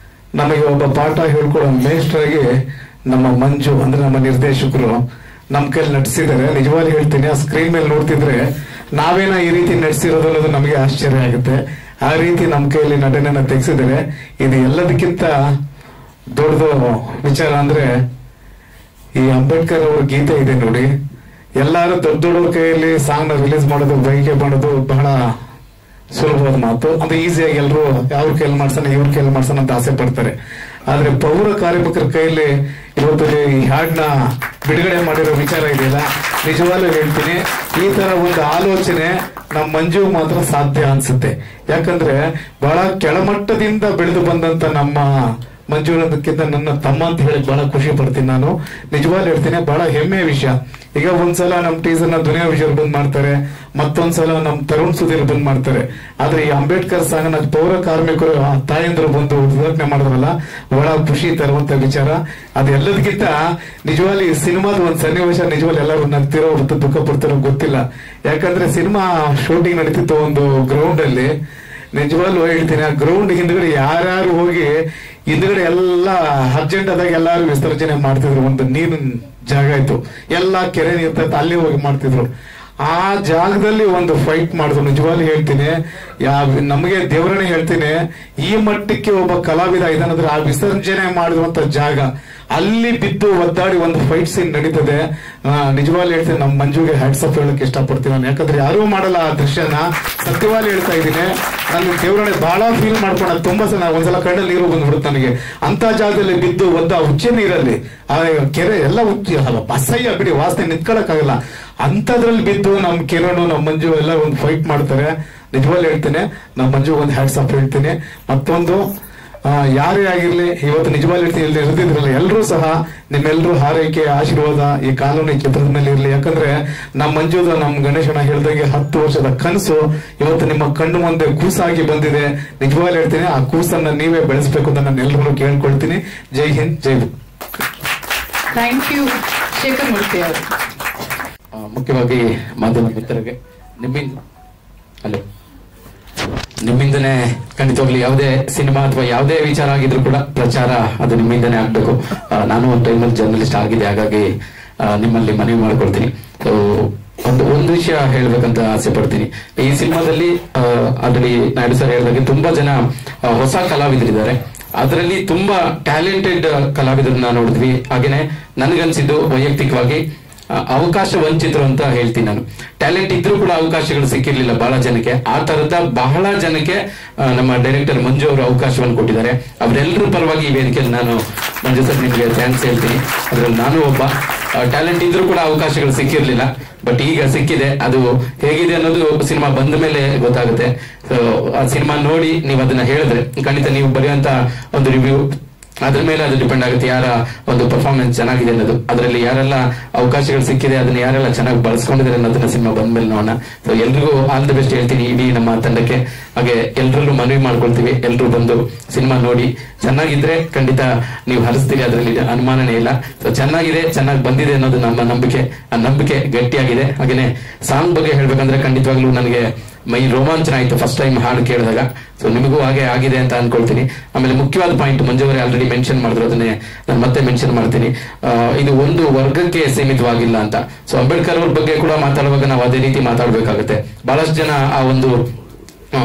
ನಮಗೆ ಒಬ್ಬ ಪಾಠ ಹೇಳ್ಕೊಡೋ ಮೇಸ್ಟರ್ ಆಗಿ ನಮ್ಮ ಮಂಜು ಅಂದ್ರೆ ನಮ್ಮ ನಿರ್ದೇಶಕರು ನಮ್ಮ ಕೈಲಿ ನಟಿಸಿದ್ದಾರೆ. ನಿಜವಾಗಿ ಹೇಳ್ತೀನಿ, ಆ ಸ್ಕ್ರೀನ್ ಮೇಲೆ ನೋಡ್ತಿದ್ರೆ ನಾವೇನ ಈ ರೀತಿ ನಟಿಸಿರೋದು ಅನ್ನೋದು ನಮಗೆ ಆಶ್ಚರ್ಯ ಆಗುತ್ತೆ. ಆ ರೀತಿ ನಮ್ಮ ಕೈಯಲ್ಲಿ ನಟನೆಯನ್ನ ತೆಗೆಸಿದ್ದಾರೆ. ಇದು ಎಲ್ಲದಕ್ಕಿಂತ ದೊಡ್ಡದು ವಿಚಾರ ಅಂದ್ರೆ ಈ ಅಂಬೇಡ್ಕರ್ ಅವ್ರ ಗೀತೆ ಇದೆ ನೋಡಿ. ಎಲ್ಲಾರು ದೊಡ್ಡ ದೊಡ್ಡವ್ರ ಕೈಯಲ್ಲಿ ಸಾಂಗ್ ನ ರಿಲೀಸ್ ಮಾಡೋದು, ಬೈಕೆ ಮಾಡೋದು ಬಹಳ ಸುಲಭವಾದ ಮಾತು. ಅದು ಈಸಿಯಾಗಿ ಎಲ್ಲರೂ ಅವ್ರ ಕೈಯಲ್ಲಿ ಮಾಡ್ಸೋಣ ಇವ್ರ ಕೈಯಲ್ಲಿ ಮಾಡ್ಸೋಣ ಅಂತ ಆಸೆ ಪಡ್ತಾರೆ. ಆದ್ರೆ ಪೌರ ಕಾರ್ಮಿಕರ ಕೈಯಲ್ಲಿ ಇವತ್ತು ಈ ಹಾಡನ್ನ ಬಿಡುಗಡೆ ಮಾಡಿರೋ ವಿಚಾರ ಇದೆಯಲ್ಲ, ನಿಜವಾಗ್ಲೂ ಹೇಳ್ತೀನಿ, ಈ ತರ ಒಂದು ಆಲೋಚನೆ ನಮ್ಮ ಮಂಜು ಮಾತ್ರ ಸಾಧ್ಯ ಅನ್ಸುತ್ತೆ. ಯಾಕಂದ್ರೆ ಬಹಳ ಕೆಳಮಟ್ಟದಿಂದ ಬೆಳೆದು ಬಂದಂತ ನಮ್ಮ ಮಂಜು ಅನ್ನೋದಕ್ಕಿಂತ ನನ್ನ ತಮ್ಮ ಅಂತ ಹೇಳಿ ಬಹಳ ಖುಷಿ ಪಡ್ತೀನಿ ನಾನು. ನಿಜವಾಗ್ಲೂ ಹೇಳ್ತೀನಿ, ಬಹಳ ಹೆಮ್ಮೆಯ ವಿಷಯ. ಈಗ ಒಂದ್ಸಲ ನಮ್ ಟೀಸರ್ ನ ದುನಿಯಾ ವಿಜಯ್ ಬಂದ್ ಮಾಡ್ತಾರೆ, ಮತ್ತೊಂದ್ಸಲ ನಮ್ ತರುಣ್ ಸುಧೀರ್ ಬಂದ್ ಮಾಡ್ತಾರೆ. ಆದ್ರೆ ಈ ಅಂಬೇಡ್ಕರ್ ಸಾಂಗ್ ನ ಪೌರ ಕಾರ್ಮಿಕರು ತಾಯಂದ್ರು ಬಂದು ಉದ್ಘಾಟನೆ ಮಾಡಿದ್ರಲ್ಲ, ಬಹಳ ಖುಷಿ ತರುವಂತ ವಿಚಾರ. ಅದೆಲ್ಲದಕ್ಕಿಂತ ನಿಜವಾಗ್ಲಿ ಈ ಸಿನಿಮಾದ ಒಂದ್ ಸನ್ನಿವೇಶ ನಿಜವಾಗ್ಲಿ ಎಲ್ಲರೂ ನಗ್ತಿರೋ ಮತ್ತು ದುಃಖ ಪಡ್ತಿರೋ ಗೊತ್ತಿಲ್ಲ. ಯಾಕಂದ್ರೆ ಸಿನಿಮಾ ಶೂಟಿಂಗ್ ನಡೀತಿತ್ತು ಒಂದು ಗ್ರೌಂಡ್ ಅಲ್ಲಿ. ನಿಜವಾಗ್ಲೂ ಹೇಳ್ತೀನಿ, ಆ ಗ್ರೌಂಡ್ ಹಿಂದ್ಗಡೆ ಯಾರ್ಯಾರು ಹೋಗಿ ಹಿಂದ್ಗಡೆ ಎಲ್ಲ ಅರ್ಜೆಂಟ್ ಆದಾಗ ಎಲ್ಲಾರು ವಿಸರ್ಜನೆ ಮಾಡ್ತಿದ್ರು. ಒಂದು ನೀರಿನ ಜಾಗ ಇತ್ತು, ಎಲ್ಲಾ ಕೆರೆ ನೀರ್ ಅಲ್ಲಿ ಹೋಗಿ ಮಾಡ್ತಿದ್ರು. ಆ ಜಾಗದಲ್ಲಿ ಒಂದು ಫೈಟ್ ಮಾಡಿದ್ರು. ನಿಜವಾಗ್ಲೂ ಹೇಳ್ತೀನಿ, ನಮಗೆ ದೇವರನ್ನೇ ಹೇಳ್ತೀನಿ, ಈ ಮಟ್ಟಕ್ಕೆ ಒಬ್ಬ ಕಲಾವಿದ ಇದಾನಂದ್ರೆ ಆ ವಿಸರ್ಜನೆ ಮಾಡಿರುವಂತ ಜಾಗ ಅಲ್ಲಿ ಬಿದ್ದು ಒದ್ದಾಡಿ ಒಂದು ಫೈಟ್ ಸೀನ್ ನಡೀತದೆ. ನಿಜವಾಗ್ಲೂ ಹೇಳ್ತೀನಿ, ನಮ್ಮ ಮಂಜುಗೆ ಹ್ಯಾಟ್ಸ್ ಆಫ್ ಹೇಳಕ್ ಇಷ್ಟಪಡ್ತೀನಿ ನಾನು. ಯಾಕಂದ್ರೆ ಯಾರೂ ಮಾಡಲ್ಲ ಆ ದೃಶ್ಯನ. ಸತ್ಯವಾಗಿ ಹೇಳ್ತಾ ಇದ್ದೀನಿ, ನನ್ನ ದೇವರನ್ನೇ ಬಹಳ ಫೀಲ್ ಮಾಡ್ಕೊಂಡ. ತುಂಬಾ ಸಲ ಒಂದ್ಸಲ ಕಣ್ಣಲ್ಲಿ ನೀರು ಬಂದ್ಬಿಡುತ್ತೆ ನನಗೆ. ಅಂತ ಜಾಗದಲ್ಲಿ ಬಿದ್ದು ಒದ್ದ ಉಚ್ಚೆ ನೀರಲ್ಲಿ ಆ ಕೆರೆ ಎಲ್ಲ ಅಸಹ್ಯ ಬಿಡಿ, ವಾಸನೆ ನಿಂತ್ಕೊಳಕ್ಕಾಗಲ್ಲ. ಅಂತದ್ರಲ್ಲಿ ಬಿದ್ದು ನಮ್ ಕಿರಣ್ ನಮ್ಮ ಮಂಜು ಎಲ್ಲ ಒಂದು ಫೈಟ್ ಮಾಡ್ತಾರೆ. ನಿಜವಾಗ್ಲೂ ಹೇಳ್ತೇನೆ, ನಮ್ಮ ಮಂಜು ಒಂದು ಹ್ಯಾಟ್ಸ್ ಆಫ್ ಹೇಳ್ತೀನಿ. ಮತ್ತೊಂದು ಯಾರೇ ಆಗಿರ್ಲಿ, ಇವತ್ತು ನಿಜವಾಗ್ಲೂ ಹೇಳ್ತೀನಿ, ಇಲ್ಲಿ ಇರ್ತಿದ್ರಲ್ಲ ಎಲ್ಲರೂ ಸಹ ನಿಮ್ಮೆಲ್ಲರೂ ಹಾರೈಕೆ ಆಶೀರ್ವಾದ ಈ ಕಾನೂನಿ ಚಿತ್ರದ ಮೇಲೆ ಇರ್ಲಿ. ಯಾಕಂದ್ರೆ ನಮ್ಮ ಮಂಜುದ ನಮ್ ಗಣೇಶನ ಹೇಳ್ದಂಗೆ 10 ವರ್ಷದ ಕನಸು ಇವತ್ತು ನಿಮ್ಮ ಕಣ್ಣು ಮುಂದೆ ಕೂಸಾಗಿ ಬಂದಿದೆ. ನಿಜವಾಗ್ಲೂ ಹೇಳ್ತೀನಿ, ಆ ಕೂಸನ್ನ ನೀವೇ ಬೆಳೆಸಬೇಕು ಅಂತ ನಾನು ಎಲ್ಲರೂ ಕೇಳ್ಕೊಳ್ತೀನಿ. ಜೈ ಹಿಂದ್, ಜೈ ಭೀಮ್. ಥ್ಯಾಂಕ್ ಯು ಶೇಖರ್ ಮೂರ್ತಿ ಅವರು. ಮುಖ್ಯವಾಗಿ ಮಾಧ್ಯಮ ಮಿತ್ರರಿಗೆ ನಿಮ್ಮಿಂದನೇ ಖಂಡಿತವಾಗ್ಲಿ ಯಾವುದೇ ಸಿನಿಮಾ ಅಥವಾ ಯಾವುದೇ ವಿಚಾರ ಆಗಿದ್ರು ಕೂಡ ಪ್ರಚಾರ ಅದು ನಿಮ್ಮಿಂದನೇ ಆಗ್ಬೇಕು. ನಾನು ಒಂದು ಟೈಮಲ್ಲಿ ಜರ್ನಲಿಸ್ಟ್ ಆಗಿದೆ, ಹಾಗಾಗಿ ನಿಮ್ಮಲ್ಲಿ ಮನವಿ ಮಾಡ್ಕೊಳ್ತೀನಿ. ಒಂದು ವಿಷಯ ಹೇಳ್ಬೇಕಂತ ಆಸೆ ಪಡ್ತೀನಿ. ಈ ಸಿನಿಮಾದಲ್ಲಿ ಆಲ್ರೆಡಿ ನಾಯ್ಡು ಸರ್ ಹೇಳಿದಾಗೆ ತುಂಬಾ ಜನ ಹೊಸ ಕಲಾವಿದರಿದ್ದಾರೆ. ಅದರಲ್ಲಿ ತುಂಬಾ ಟ್ಯಾಲೆಂಟೆಡ್ ಕಲಾವಿದರನ್ನ ನೋಡಿದ್ವಿ. ಹಾಗೇನೆ ನನಗನ್ಸಿದ್ದು ವೈಯಕ್ತಿಕವಾಗಿ ಅವಕಾಶ ವಂಚಿತರು ಅಂತ ಹೇಳ್ತೀನಿ ನಾನು. ಟ್ಯಾಲೆಂಟ್ ಇದ್ರೂ ಕೂಡ ಅವಕಾಶಗಳು ಸಿಕ್ಕಿರ್ಲಿಲ್ಲ ಬಹಳ ಜನಕ್ಕೆ. ಆ ತರದ ಬಹಳ ಜನಕ್ಕೆ ನಮ್ಮ ಡೈರೆಕ್ಟರ್ ಮಂಜು ಅವರು ಅವಕಾಶವನ್ನು ಕೊಟ್ಟಿದ್ದಾರೆ. ಅವರೆಲ್ಲರ ಪರವಾಗಿ ಈ ವೇದಿಕೆಯಲ್ಲಿ ನಾನು ಮಂಜು ಸರ್ ನಿಮಗೆ ಥ್ಯಾಂಕ್ಸ್ ಹೇಳ್ತೀನಿ. ಅದ್ರಲ್ಲಿ ನಾನು ಒಬ್ಬ. ಟ್ಯಾಲೆಂಟ್ ಇದ್ರೂ ಕೂಡ ಅವಕಾಶಗಳು ಸಿಕ್ಕಿರ್ಲಿಲ್ಲ, ಬಟ್ ಈಗ ಸಿಕ್ಕಿದೆ. ಅದು ಹೇಗಿದೆ ಅನ್ನೋದು ಸಿನಿಮಾ ಬಂದ ಮೇಲೆ ಗೊತ್ತಾಗುತ್ತೆ. ಸೊ ಆ ಸಿನಿಮಾ ನೋಡಿ ನೀವು ಅದನ್ನ ಹೇಳಿದ್ರೆ ಖಂಡಿತ ನೀವು ಬರೆಯುವಂತ ಒಂದು ರಿವ್ಯೂ ಅದ್ರ ಮೇಲೆ ಅದು ಡಿಪೆಂಡ್ ಆಗುತ್ತೆ, ಯಾರ ಒಂದು ಪರ್ಫಾರ್ಮೆನ್ಸ್ ಚೆನ್ನಾಗಿದೆ ಅನ್ನೋದು. ಅದರಲ್ಲಿ ಯಾರೆಲ್ಲ ಅವಕಾಶಗಳು ಸಿಕ್ಕಿದೆ ಅದನ್ನ ಯಾರೆಲ್ಲ ಚೆನ್ನಾಗಿ ಬಳಸ್ಕೊಂಡಿದ್ದಾರೆ ಅನ್ನೋದನ್ನ ಸಿನಿಮಾ ಬಂದ್ಮೇಲೆ ನೋಡೋಣ. ಸೊ ಎಲ್ರಿಗೂ ಆಲ್ ದಿ ಬೆಸ್ಟ್ ಹೇಳ್ತೀನಿ ಇಡೀ ನಮ್ಮ ತಂಡಕ್ಕೆ. ಹಾಗೆ ಎಲ್ಲರಲ್ಲೂ ಮನವಿ ಮಾಡ್ಕೊಳ್ತೀವಿ, ಎಲ್ಲರೂ ಬಂದು ಸಿನಿಮಾ ನೋಡಿ ಚೆನ್ನಾಗಿದ್ರೆ ಖಂಡಿತ ನೀವು ಹರಿಸ್ತೀರಿ, ಅದರಲ್ಲಿ ಅನುಮಾನನೇ ಇಲ್ಲ. ಸೊ ಚೆನ್ನಾಗಿದೆ, ಚೆನ್ನಾಗಿ ಬಂದಿದೆ ಅನ್ನೋದು ನಮ್ಮ ನಂಬಿಕೆ. ಆ ನಂಬಿಕೆ ಗಟ್ಟಿಯಾಗಿದೆ. ಹಾಗೇನೆ ಸಾಂಗ್ ಬಗ್ಗೆ ಹೇಳ್ಬೇಕಂದ್ರೆ ಖಂಡಿತವಾಗ್ಲೂ ನನಗೆ ಮೈ ರೋಮಾಂಚನ ಆಯ್ತು ಫಸ್ಟ್ ಟೈಮ್ ಹಾಡು ಕೇಳಿದಾಗ. ಸೊ ನಿಮಗೂ ಹಾಗೆ ಆಗಿದೆ ಅಂತ ಅನ್ಕೊಳ್ತೀನಿ. ಆಮೇಲೆ ಮುಖ್ಯವಾದ ಪಾಯಿಂಟ್ ಮಂಜುವರೇ ಆಲ್ರೆಡಿ ಮೆನ್ಷನ್ ಮಾಡಿದ್ರು, ಅದನ್ನೇ ನಾನು ಮತ್ತೆ ಮೆನ್ಷನ್ ಮಾಡ್ತೀನಿ. ಇದು ಒಂದು ವರ್ಗಕ್ಕೆ ಸೀಮಿತವಾಗಿಲ್ಲ ಅಂತ. ಸೊ ಅಂಬೇಡ್ಕರ್ ಅವ್ರ ಬಗ್ಗೆ ಕೂಡ ಮಾತಾಡುವಾಗ ನಾವು ಅದೇ ರೀತಿ ಮಾತಾಡ್ಬೇಕಾಗುತ್ತೆ. ಬಹಳಷ್ಟು ಜನ ಆ ಒಂದು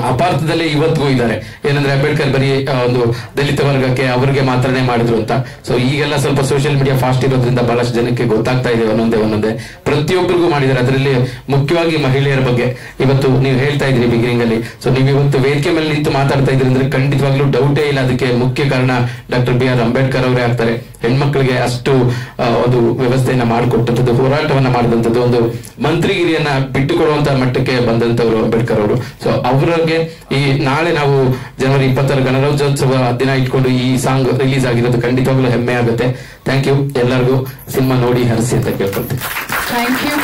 ಅಪಾರ್ಥದಲ್ಲಿ ಇವತ್ತಿಗೂ ಇದ್ದಾರೆ. ಏನಂದ್ರೆ ಅಂಬೇಡ್ಕರ್ ಬರೀ ಒಂದು ದಲಿತ ವರ್ಗಕ್ಕೆ ಅವ್ರಿಗೆ ಮಾತ್ರನೇ ಮಾಡಿದ್ರು ಅಂತ. ಸೊ ಈಗೆಲ್ಲ ಸ್ವಲ್ಪ ಸೋಷಿಯಲ್ ಮೀಡಿಯಾ ಫಾಸ್ಟ್ ಇರೋದ್ರಿಂದ ಬಹಳಷ್ಟು ಜನಕ್ಕೆ ಗೊತ್ತಾಗ್ತಾ ಇದೆ ಒಂದೊಂದೇ ಪ್ರತಿಯೊಬ್ಬರಿಗೂ ಮಾಡಿದ್ದಾರೆ. ಅದರಲ್ಲಿ ಮುಖ್ಯವಾಗಿ ಮಹಿಳೆಯರ ಬಗ್ಗೆ ಇವತ್ತು ನೀವು ಹೇಳ್ತಾ ಇದ್ರಿ ಬಿಗಿನಿಂಗ್ ಅಲ್ಲಿ. ಸೊ ನೀವು ಇವತ್ತು ವೇದಿಕೆ ಮೇಲೆ ನಿಂತು ಮಾತಾಡ್ತಾ ಇದ್ರಿ ಅಂದ್ರೆ ಖಂಡಿತವಾಗ್ಲೂ ಡೌಟೇ ಇಲ್ಲ, ಅದಕ್ಕೆ ಮುಖ್ಯ ಕಾರಣ ಡಾಕ್ಟರ್ BR ಅಂಬೇಡ್ಕರ್ ಅವರೇ ಆಗ್ತಾರೆ. ಹೆಣ್ಮಕ್ಳಿಗೆ ಅಷ್ಟು ಒಂದು ವ್ಯವಸ್ಥೆಯನ್ನ ಮಾಡಿಕೊಟ್ಟಂಥದ್ದು, ಹೋರಾಟವನ್ನ ಮಾಡಿದಂಥದ್ದು, ಒಂದು ಮಂತ್ರಿಗಿರಿಯನ್ನ ಬಿಟ್ಟು ಕೊಡುವಂತ ಮಟ್ಟಕ್ಕೆ ಬಂದಂತವ್ರು ಅಂಬೇಡ್ಕರ್ ಅವರು. ಸೊ ಅವರಿಗೆ ಈ ನಾಳೆ ನಾವು ಜನವರಿ 20 ಗಣರಾಜ್ಯೋತ್ಸವ ದಿನ ಇಟ್ಕೊಂಡು ಈ ಸಾಂಗ್ ರಿಲೀಸ್ ಆಗಿರೋದು ಖಂಡಿತವಾಗ್ಲೂ ಹೆಮ್ಮೆ ಆಗುತ್ತೆ. Thank you. ಎಲ್ಲರಿಗೂ ಸಿನಿಮಾ ನೋಡಿ ಹರಿಸಿ ಅಂತ ಕೇಳ್ಕೊಳ್ತೀನಿ. Thank you.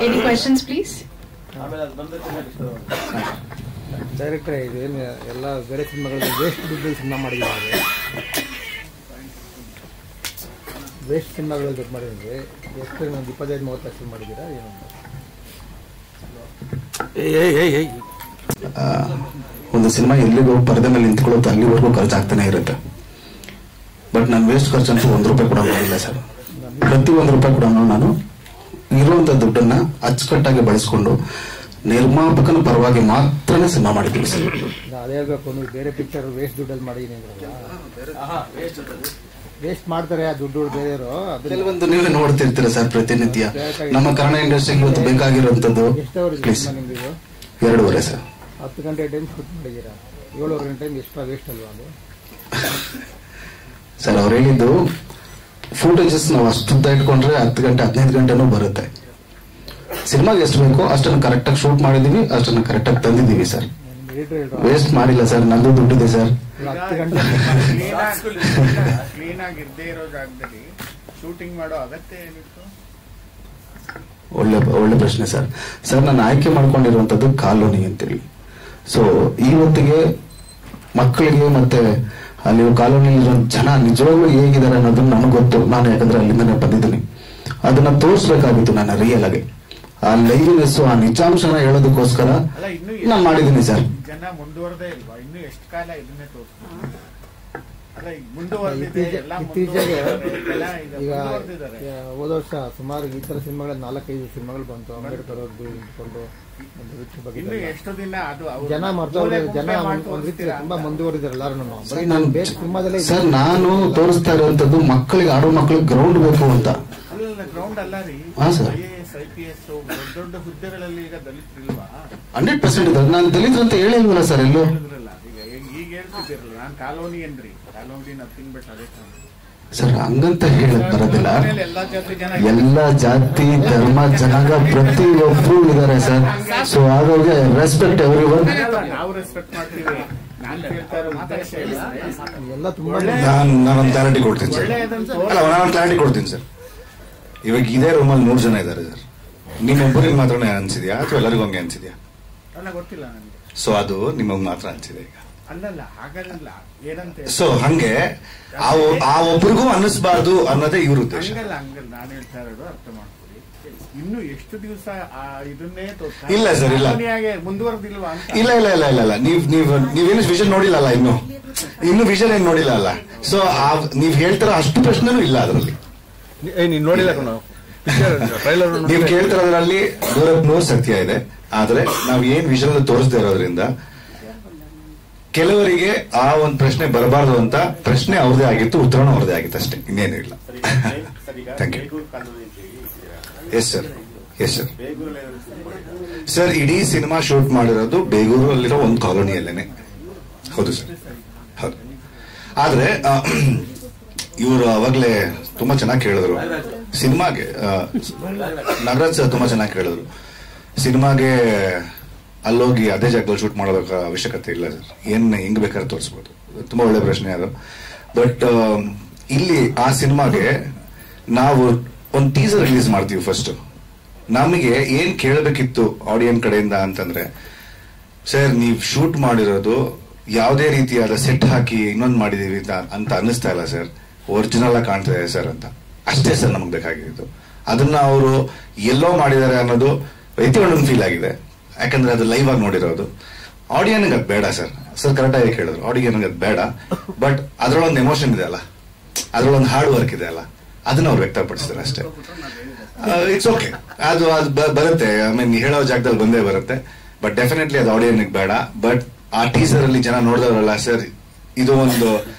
Any questions please? ಡೈರೆಕ್ಟ್ರೆ, ಇದೇನು ಎಲ್ಲ ಬೇರೆ ಸಿನಿಮಾಗಳಲ್ಲಿ ವೇಸ್ಟ್ ದುಡ್ಡು ಸಿನಿಮಾ ಮಾಡಿದ್ದಾರೆ, ವೇಸ್ಟ್ ಸಿನಿಮಾಗಳಲ್ಲಿ ದುಡ್ಡು ಮಾಡಿದ್ರೆ ಎಷ್ಟು ಒಂದು 25-30 ಲಕ್ಷ ಮಾಡಿದ್ದೀರಾ ಏನು? ಒಂದು ಸಿನಿಮಾ ಎಲ್ಲಿಗೂ ಪರದೆ ಮೇಲೆ ನಿಂತ್ಕೊಳ್ಳುತ್ತೆ ಅಲ್ಲಿವರೆಗೂ ಖರ್ಚಾಗ್ತಾನೆ ಇರುತ್ತೆ. ಬಟ್ ನಾನು ವೇಸ್ಟ್ ಖರ್ಚಂತೂ ₹1 ಕೂಡ ಮಾಡಿಲ್ಲ ಸರ್. ಪ್ರತಿ ₹1 ಕೂಡ ನಾನು ಇರುವಂತ ದುಡ್ಡನ್ನ ಅಚ್ಚುಕಟ್ಟಾಗಿ ಬಳಸ್ಕೊಂಡು ನಿರ್ಮಾಪಕನ ಪರವಾಗಿ ಮಾತ್ರನೇ ಸಿನಿಮಾ ಮಾಡಿದ್ದೀವಿ ಸರ್. ಅದೇ ಹೇಳ್ಬೇಕು, ನೀವು ಬೇರೆ ಪಿಕ್ಚರ್ ವೇಸ್ಟ್ ದುಡ್ಡಲ್ಲಿ ಮಾಡಿದೀನಿ ವೇಸ್ಟ್ ಮಾಡ್ತಾರೆ ಆ ದುಡ್ಡು ಬೇರೆಯವರು. ಕೆಲವೊಂದು ನೀವೇ ನೋಡ್ತಿರ್ತೀರ ಸರ್ ಪ್ರತಿನಿತ್ಯ. ನಮ್ಮ ಕನ್ನಡ ಇಂಡಸ್ಟ್ರಿಗೆ ಇವತ್ತು ಬೇಕಾಗಿರುವಂತದ್ದು 2.5 ಸರ್. 10 ಗಂಟೆ ಟೈಮ್ ಶೂಟ್ ಮಾಡಿದ್ದೀರಾ, 7 ಗಂಟೆ ಟೈಮ್ ಎಕ್ಸ್ಟ್ರಾ ವೇಸ್ಟ್ ಅಲ್ವಾ ಅದು ಸರ್? ಅವ್ರು ಹೇಳಿದ್ದು ಫೂಟೇಜಸ್ ನಾವು ಅಷ್ಟುದ್ದ ಇಟ್ಕೊಂಡ್ರೆ 10 ಗಂಟೆ 15 ಗಂಟೆನೂ ಬರುತ್ತೆ. ಸಿನಿಮಾಗೆ ಎಷ್ಟು ಬೇಕೋ ಅಷ್ಟನ್ನು ಕರೆಕ್ಟಾಗಿ ಶೂಟ್ ಮಾಡಿದೀವಿ, ಅಷ್ಟನ್ನು ಕರೆಕ್ಟಾಗಿ ತಂದಿದ್ದೀವಿ ಸರ್. ವೇಸ್ಟ್ ಮಾಡಿಲ್ಲ ಸರ್, ನಂದು ದುಡ್ಡಿದೆ ಸರ್. ಒಳ್ಳೆ ಪ್ರಶ್ನೆ ಸರ್. ಸರ್ ನಾನು ಆಯ್ಕೆ ಮಾಡ್ಕೊಂಡಿರುವಂತದ್ದು ಕಾಲೋನಿ ಅಂತೇಳಿ. ಸೊ ಇವತ್ತಿಗೆ ಮಕ್ಕಳಿಗೆ ಮತ್ತೆ ಅಲ್ಲಿ ಕಾಲೋನಿಯಲ್ಲಿರೋ ಜನ ನಿಜವಾಗ್ಲೂ ಹೇಗಿದ್ದಾರೆ ಅನ್ನೋದನ್ನ ನನಗೆ ಗೊತ್ತು. ನಾನು ಯಾಕಂದ್ರೆ ಅಲ್ಲಿಂದನೇ ಬಂದಿದ್ದೀನಿ. ಅದನ್ನ ತೋರಿಸ್ಬೇಕಾಗಿತ್ತು ನಾನು ರಿಯಲ್ ಆಗಿ. ಆ ಲೈವ್ನೆಸ್, ಆ ನಿಜಾಂಶನ ಹೇಳೋದಕ್ಕೋಸ್ಕರ ನಾನು ಮಾಡಿದ್ದೀನಿ ಸರ್. ಜನ ಮುಂದುವರೆದೇ ಇಲ್ವಾ? ಇನ್ನು ಎಷ್ಟು ಕಾಲ ಇದನ್ನೇ ಇತ್ತೀಚೆಗೆ ಈಗ ಹೋದ ವರ್ಷ ಸುಮಾರು ಈ ತರ ಸಿನಿಮಾಗಳು 4-5 ಸಿನಿಮಾಗಳು ಬಂತು. ಅಂಬೇಡ್ಕರ್ ಅವ್ರದ್ದು ಇಟ್ಕೊಂಡು ಜನ ಮರ್ತವ್ರೆ. ಜನ ಒಂದ್ ರೀತಿ ತುಂಬಾ ಮುಂದುವರಿದಾರೆ ಎಲ್ಲಾರು. ಸರ್ ನಾನು ತೋರಿಸ್ತಾ ಇರುವಂತದ್ದು ಮಕ್ಕಳಿಗೆ, ಆಡೋ ಮಕ್ಕಳಿಗೆ ಗ್ರೌಂಡ್ ಬೇಕು ಅಂತ. ಗ್ರೌಂಡ್ ಅಲ್ಲ ರೀ, ಹಾ ಸರ್. IAS ದೊಡ್ಡ ಹುದ್ದೆಗಳಲ್ಲಿ ಈಗ ದಲಿತರಿಲ್ವಾ? 100% ಇದ್ದಾರೆ. ನಾನು ದಲಿತರು ಅಂತ ಹೇಳಿಲ್ವಲ್ಲ ಸರ್ ಎಲ್ಲೂ. ಈಗ ಹೇಳ್ತಿದ್ದೀರಲ್ಲ, ನಾನು ಕಾಲೋನಿ ಏನ್ರಿ, ಕಾಲೋನಿ ನಥಿಂಗ್ ಬಟ್ ಅದೇ ಸರ್. ಹಂಗಂತ ಹೇಳಕ್ ಬರೋದಿಲ್ಲ. ಎಲ್ಲಾ ಜಾತಿ ಧರ್ಮ ಜನಾಂಗ ಪ್ರತಿಯೊಬ್ಬರು ಇದ್ದಾರೆ ಸರ್. ಸೊ ಹಾಗಾಗಿ ರೆಸ್ಪೆಕ್ಟ್ ಎವ್ರಿವನ್. ನಾವು ರೆಸ್ಪೆಕ್ಟ್ ಮಾಡ್ತೀವಿ. ನಾನೊಂದು ಕ್ಲಾರಿಟಿ ಕೊಡ್ತೀನಿ ಸರ್. ಅಲ್ಲ, ನಾನೊಂದು ಕ್ಲಾರಿಟಿ ಕೊಡ್ತೀನಿ ಸರ್. ಇವಾಗ ಇದೇ ರೂಮಲ್ಲಿ 3 ಜನ ಇದ್ದಾರೆ ಸರ್. ನಿಮ್ಮೊಬ್ಬರಿಗೆ ಮಾತ್ರ ಅನ್ಸಿದ್ಯಾ ಅಥವಾ ಎಲ್ಲರಿಗೂ ಹಂಗೆ ಅನ್ಸಿದ್ಯಾ? ಗೊತ್ತಿಲ್ಲ ನನಗೆ. ಸೊ ಅದು ನಿಮಗ್ ಮಾತ್ರ ಅನ್ಸಿದೆ ಈಗ. ಅಲ್ಲಲ್ಲ, ಹಾಗಲ್ಲ, ಏನಂತ. ಸೊ ಹಂಗೆ ಆ ಒಬ್ರಿಗೂ ಅನ್ನಿಸ್ಬಾರ್ದು ಅನ್ನೋದೇ ಇವ್ರ ಉದ್ದೇಶ. ಹಂಗಲ್ಲ ನಾನು ಹೇಳ್ತಾ ಇರೋದು ಅರ್ಥ ಮಾಡ್ಕೊಳ್ಳಿ. ಇನ್ನು ಎಷ್ಟು ದಿವಸ ಇದನ್ನೇ ಇಲ್ಲ ಸರ್, ಇಲ್ಲ ಮುಂದುವರೆದಿಲ್ವಾ ಅಂತ. ಇಲ್ಲ ನೀವೇನು ವಿಷನ್ ನೋಡಿಲ್ಲ, ಇನ್ನು ವಿಷನ್ ಏನ್ ನೋಡಿಲ್ಲ ಅಲ್ಲ. ಸೊ ನೀವ್ ಹೇಳ್ತಾರ ಅಷ್ಟು ಪ್ರಶ್ನೆನೂ ಇಲ್ಲ ಅದರಲ್ಲಿ. ನೋಡಿಲ್ಲ ನೀವು ಕೇಳ್ತಿರೋದ್ರಲ್ಲಿ 100% ಸತ್ಯ ಇದೆ. ಆದ್ರೆ ನಾವ್ ಏನ್ ವಿಷನ್ ತೋರಿಸದೇ ಇರೋದ್ರಿಂದ ಕೆಲವರಿಗೆ ಆ ಒಂದು ಪ್ರಶ್ನೆ ಬರಬಾರ್ದು ಅಂತ ಪ್ರಶ್ನೆ ಅವ್ರದೇ ಆಗಿತ್ತು, ಉತ್ತರನೂ ಅವ್ರದೇ ಆಗಿತ್ತು ಅಷ್ಟೇ, ಇನ್ನೇನು ಇಲ್ಲ. Thank you. Yes sir, yes sir. Sir, ಇಡೀ ಸಿನಿಮಾ ಶೂಟ್ ಮಾಡಿರೋದು ಬೇಗೂರಲ್ಲಿರೋ ಒಂದು ಕಾಲೋನಿಯಲ್ಲೇನೆ. ಹೌದು ಸರ್, ಹೌದು. ಆದ್ರೆ ಇವರು ಅವಾಗಲೇ ತುಂಬಾ ಚೆನ್ನಾಗಿ ಕೇಳಿದ್ರು ಸಿನಿಮಾಗೆ. ನಾಗರಾಜ್ ಸರ್ ತುಂಬಾ ಚೆನ್ನಾಗಿ ಕೇಳಿದ್ರು ಸಿನಿಮಾಗೆ ಅಲ್ಲೋಗಿ ಅದೇ ಜಾಗದಲ್ಲಿ ಶೂಟ್ ಮಾಡೋದಕ್ಕೆ ಅವಶ್ಯಕತೆ ಇಲ್ಲ ಸರ್, ಏನ್ ಹೆಂಗ್ ಬೇಕಾದ್ರೆ ತೋರಿಸ್ಬೋದು. ತುಂಬಾ ಒಳ್ಳೆ ಪ್ರಶ್ನೆ ಅದು. ಬಟ್ ಇಲ್ಲಿ ಆ ಸಿನಿಮಾಗೆ ನಾವು ಒಂದು ಟೀಸರ್ ರಿಲೀಸ್ ಮಾಡ್ತೀವಿ ಫಸ್ಟ್. ನಮಗೆ ಏನ್ ಕೇಳಬೇಕಿತ್ತು ಆಡಿಯನ್ಸ್ ಕಡೆಯಿಂದ ಅಂತಂದ್ರೆ, ಸರ್ ನೀವು ಶೂಟ್ ಮಾಡಿರೋದು ಯಾವುದೇ ರೀತಿಯಾದ ಸೆಟ್ ಹಾಕಿ ಇನ್ನೊಂದು ಮಾಡಿದೀವಿ ಅಂತ ಅನ್ನಿಸ್ತಾ ಇಲ್ಲ ಸರ್, ಒರಿಜಿನಲ್ ಆಗಿ ಕಾಣ್ತಾ ಇದೆ ಸರ್ ಅಂತ. ಅಷ್ಟೇ ಸರ್ ನಮಗೆ ಬೇಕಾಗಿದ್ದು. ಅದನ್ನ ಅವರು ಎಲ್ಲೋ ಮಾಡಿದ್ದಾರೆ ಅನ್ನೋದು ಒಂದು ಫೀಲ್ ಆಗಿದೆ, ಯಾಕಂದ್ರೆ ಅದು ಲೈವ್ ಆಗಿ ನೋಡಿರೋದು. ಆಡಿಯನ್ಗೆ ಅದು ಬೇಡ ಸರ್. ಸರ್ ಕರೆಕ್ಟಾಗಿ ಕೇಳಿದ್ರು, ಆಡಿಯನ್ಗೆ ಅದು ಬೇಡ. ಬಟ್ ಅದ್ರೊಳೊಂದು ಎಮೋಷನ್ ಇದೆ ಅಲ್ಲ, ಅದ್ರೊಳೊಂದು ಹಾರ್ಡ್ ವರ್ಕ್ ಇದೆ ಅಲ್ಲ, ಅದನ್ನ ಅವ್ರು ವ್ಯಕ್ತಪಡಿಸ್ತಾರೆ ಅಷ್ಟೇ. ಇಟ್ಸ್ ಓಕೆ, ಅದು ಬರುತ್ತೆ. ಐ ಮೀನ್ ಹೇಳೋ ಜಾಗದಲ್ಲಿ ಬಂದೇ ಬರುತ್ತೆ. ಬಟ್ ಡೆಫಿನೆಟ್ಲಿ ಅದು ಆಡಿಯನ್ಗೆ ಬೇಡ. ಬಟ್ ಆ ಟೀಸರ್ ಅಲ್ಲಿ ಜನ ನೋಡಿದವರಲ್ಲ ಸರ್, ಇದು ಒಂದು